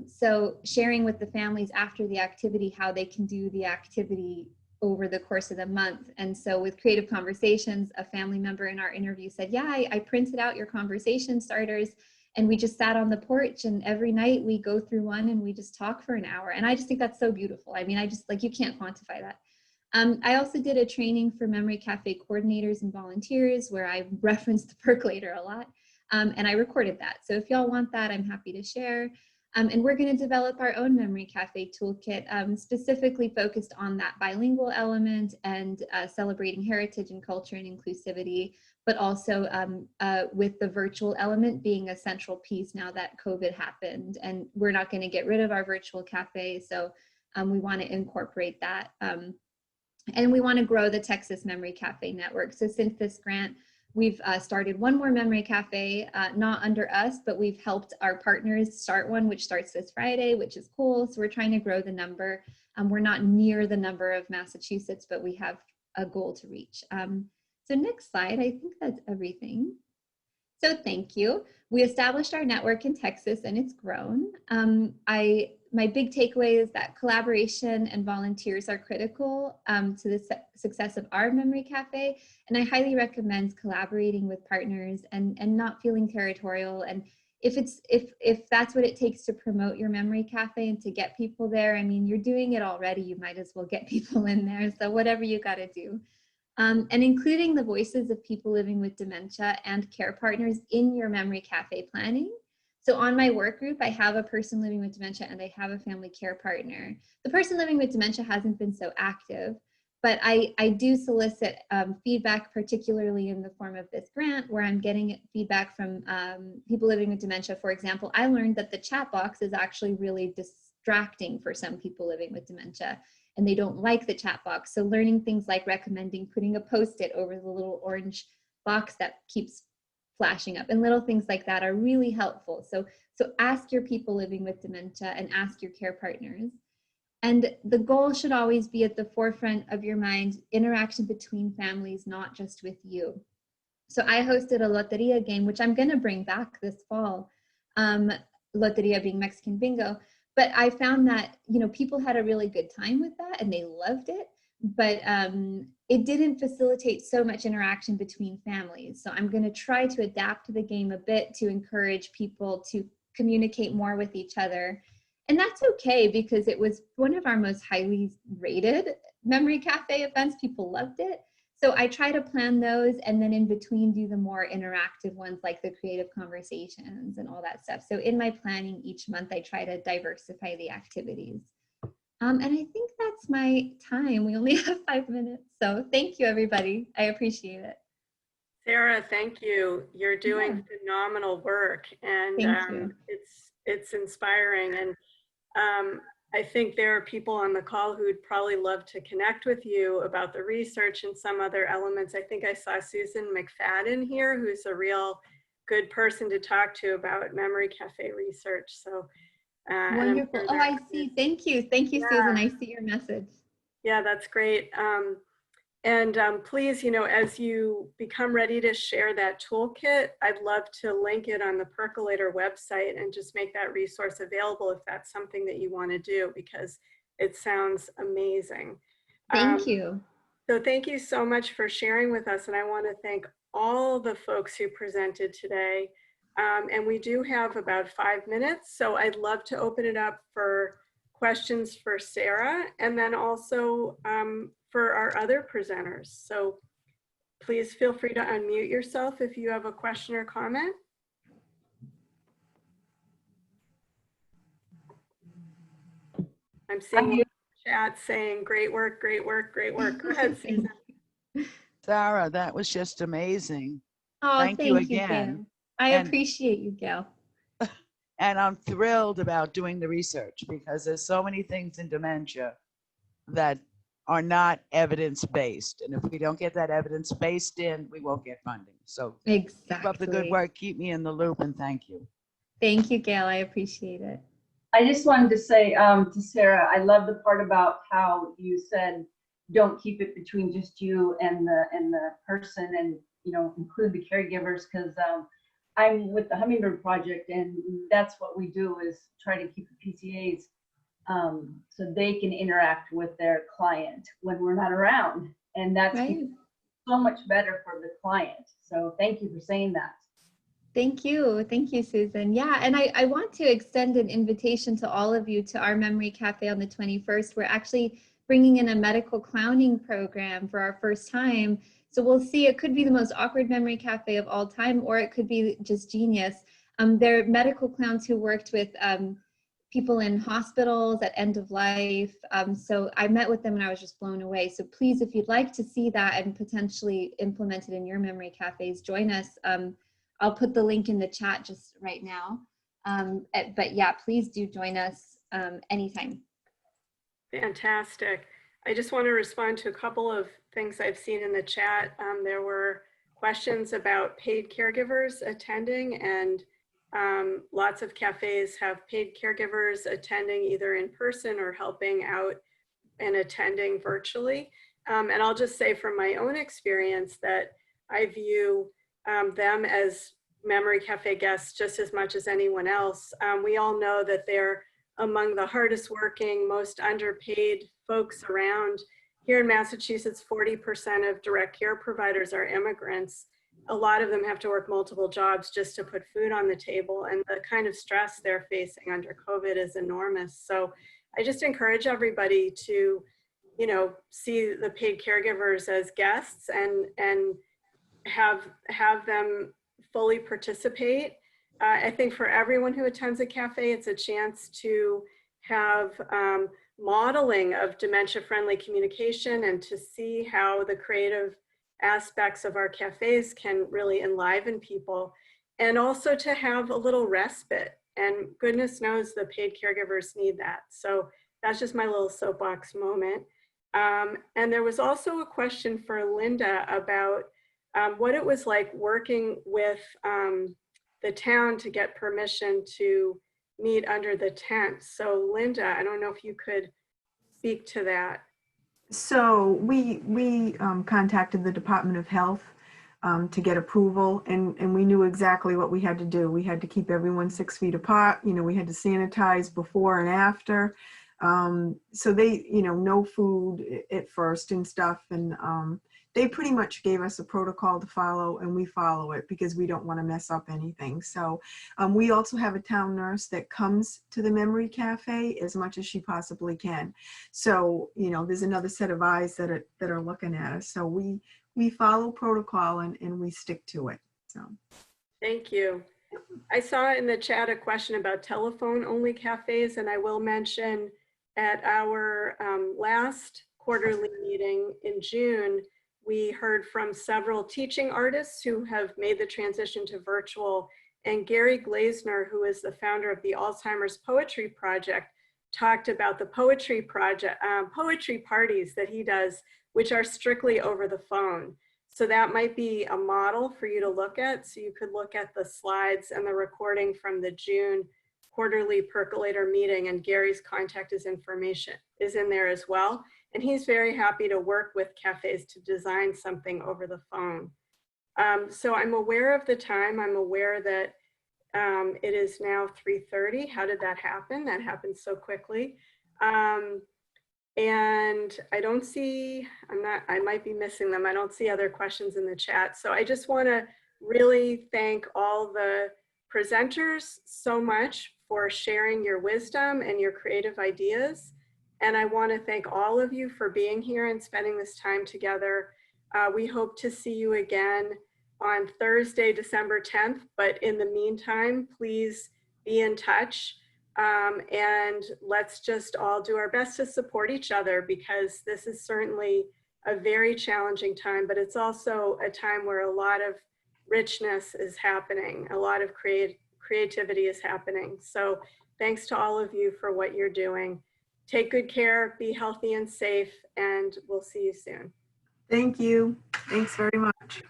So sharing with the families after the activity how they can do the activity over the course of the month. And so with creative conversations, a family member in our interview said, yeah, I printed out your conversation starters and we just sat on the porch, and every night we go through one and we just talk for an hour. And I just think that's so beautiful. I mean, I just, like, you can't quantify that. I also did a training for memory cafe coordinators and volunteers where I referenced the Percolator a lot, and I recorded that. So if y'all want that, I'm happy to share. And we're going to develop our own memory cafe toolkit, specifically focused on that bilingual element and celebrating heritage and culture and inclusivity, but also with the virtual element being a central piece now that COVID happened. And we're not going to get rid of our virtual cafe, so we want to incorporate that. And we want to grow the Texas Memory Cafe Network. So since this grant, we've started one more memory cafe, not under us, but we've helped our partners start one, which starts this Friday, which is cool. So we're trying to grow the number. We're not near the number of Massachusetts, but we have a goal to reach. So next slide, I think that's everything. So thank you. We established our network in Texas and it's grown. My big takeaway is that collaboration and volunteers are critical to the success of our memory cafe. And I highly recommend collaborating with partners and not feeling territorial. And if that's what it takes to promote your memory cafe and to get people there, I mean, you're doing it already. You might as well get people in there. So whatever you got to do. And including the voices of people living with dementia and care partners in your memory cafe planning. So on my work group, I have a person living with dementia and I have a family care partner. The person living with dementia hasn't been so active, but I do solicit feedback, particularly in the form of this grant where I'm getting feedback from people living with dementia. For example, I learned that the chat box is actually really distracting for some people living with dementia and they don't like the chat box. So learning things like recommending putting a Post-it over the little orange box that keeps flashing up and little things like that are really helpful. So ask your people living with dementia and ask your care partners. And the goal should always be at the forefront of your mind, interaction between families, not just with you. So I hosted a loteria game, which I'm gonna bring back this fall, loteria being Mexican bingo. But I found that, you know, people had a really good time with that and they loved it, but it didn't facilitate so much interaction between families. So I'm going to try to adapt the game a bit to encourage people to communicate more with each other. And that's okay because it was one of our most highly rated memory cafe events. People loved it. So I try to plan those and then in between do the more interactive ones like the creative conversations and all that stuff. So in my planning each month, I try to diversify the activities. And I think that's my time. We only have 5 minutes. So thank you, everybody. I appreciate it. Sarah, thank you. You're doing phenomenal work and it's inspiring. And I think there are people on the call who'd probably love to connect with you about the research and some other elements. I think I saw Susan McFadden here, who's a real good person to talk to about memory cafe research. So wonderful. Oh, I see. Thank you. Thank you, Susan. I see your message. Yeah, that's great. Please, you know, as you become ready to share that toolkit, I'd love to link it on the Percolator website and just make that resource available if that's something that you want to do, because it sounds amazing. Thank you. So thank you so much for sharing with us. And I want to thank all the folks who presented today. And we do have about 5 minutes. So I'd love to open it up for questions for Sarah and then also for our other presenters. So please feel free to unmute yourself if you have a question or comment. I'm seeing the chat saying, great work, great work, great work. Go ahead, Susan. Sarah, that was just amazing. Oh, thank you again. Gail. I appreciate you, Gail. And I'm thrilled about doing the research because there's so many things in dementia that are not evidence-based. And if we don't get that evidence-based in, we won't get funding. So keep up the good work, keep me in the loop, and thank you. Thank you, Gail. I appreciate it. I just wanted to say to Sarah, I love the part about how you said, don't keep it between just you and the person, and you know, include the caregivers, because I'm with the Hummingbird Project, and that's what we do is try to keep the PCAs so they can interact with their client when we're not around, and that's so much better for the client. So thank you for saying that. Thank you, Susan. Yeah, and I want to extend an invitation to all of you to our Memory Cafe on the 21st. We're actually bringing in a medical clowning program for our first time. So we'll see, it could be the most awkward memory cafe of all time, or it could be just genius. They're medical clowns who worked with people in hospitals at end of life. So I met with them and I was just blown away. So please, if you'd like to see that and potentially implement it in your memory cafes, join us. I'll put the link in the chat just right now. But yeah, please do join us anytime. Fantastic. I just want to respond to a couple of things I've seen in the chat. There were questions about paid caregivers attending, and lots of cafes have paid caregivers attending either in person or helping out and attending virtually. And I'll just say from my own experience that I view them as Memory Cafe guests just as much as anyone else. We all know that they're among the hardest working, most underpaid folks around. Here in Massachusetts, 40% of direct care providers are immigrants. A lot of them have to work multiple jobs just to put food on the table, and the kind of stress they're facing under COVID is enormous. So I just encourage everybody to, you know, see the paid caregivers as guests and have them fully participate. I think for everyone who attends a cafe, it's a chance to have modeling of dementia-friendly communication and to see how the creative aspects of our cafes can really enliven people, and also to have a little respite. And goodness knows the paid caregivers need that. So that's just my little soapbox moment. And there was also a question for Linda about what it was like working with the town to get permission to meet under the tent. So Linda, I don't know if you could speak to that. So we contacted the Department of Health to get approval, and we knew exactly what we had to do. We had to keep everyone 6 feet apart. You know, we had to sanitize before and after. So they, you know, no food at first and stuff. And they pretty much gave us a protocol to follow, and we follow it because we don't want to mess up anything. So we also have a town nurse that comes to the Memory Cafe as much as she possibly can. So, you know, there's another set of eyes that are looking at us. So we follow protocol and we stick to it. So thank you. I saw in the chat a question about telephone only cafes, and I will mention at our last quarterly meeting in June, we heard from several teaching artists who have made the transition to virtual, and Gary Glazner, who is the founder of the Alzheimer's Poetry Project, talked about the poetry parties that he does, which are strictly over the phone. So that might be a model for you to look at. So you could look at the slides and the recording from the June quarterly Percolator meeting, and Gary's contact information is in there as well. And he's very happy to work with cafes to design something over the phone. So I'm aware of the time. I'm aware that it is now 3:30. How did that happen? That happened so quickly. And I don't see, I might be missing them. I don't see other questions in the chat. So I just want to really thank all the presenters so much for sharing your wisdom and your creative ideas. And I want to thank all of you for being here and spending this time together. We hope to see you again on Thursday, December 10th. But in the meantime, please be in touch. And let's just all do our best to support each other, because this is certainly a very challenging time, but it's also a time where a lot of richness is happening. A lot of creativity is happening. So thanks to all of you for what you're doing. Take good care, be healthy and safe, and we'll see you soon. thank you. Thanks very much.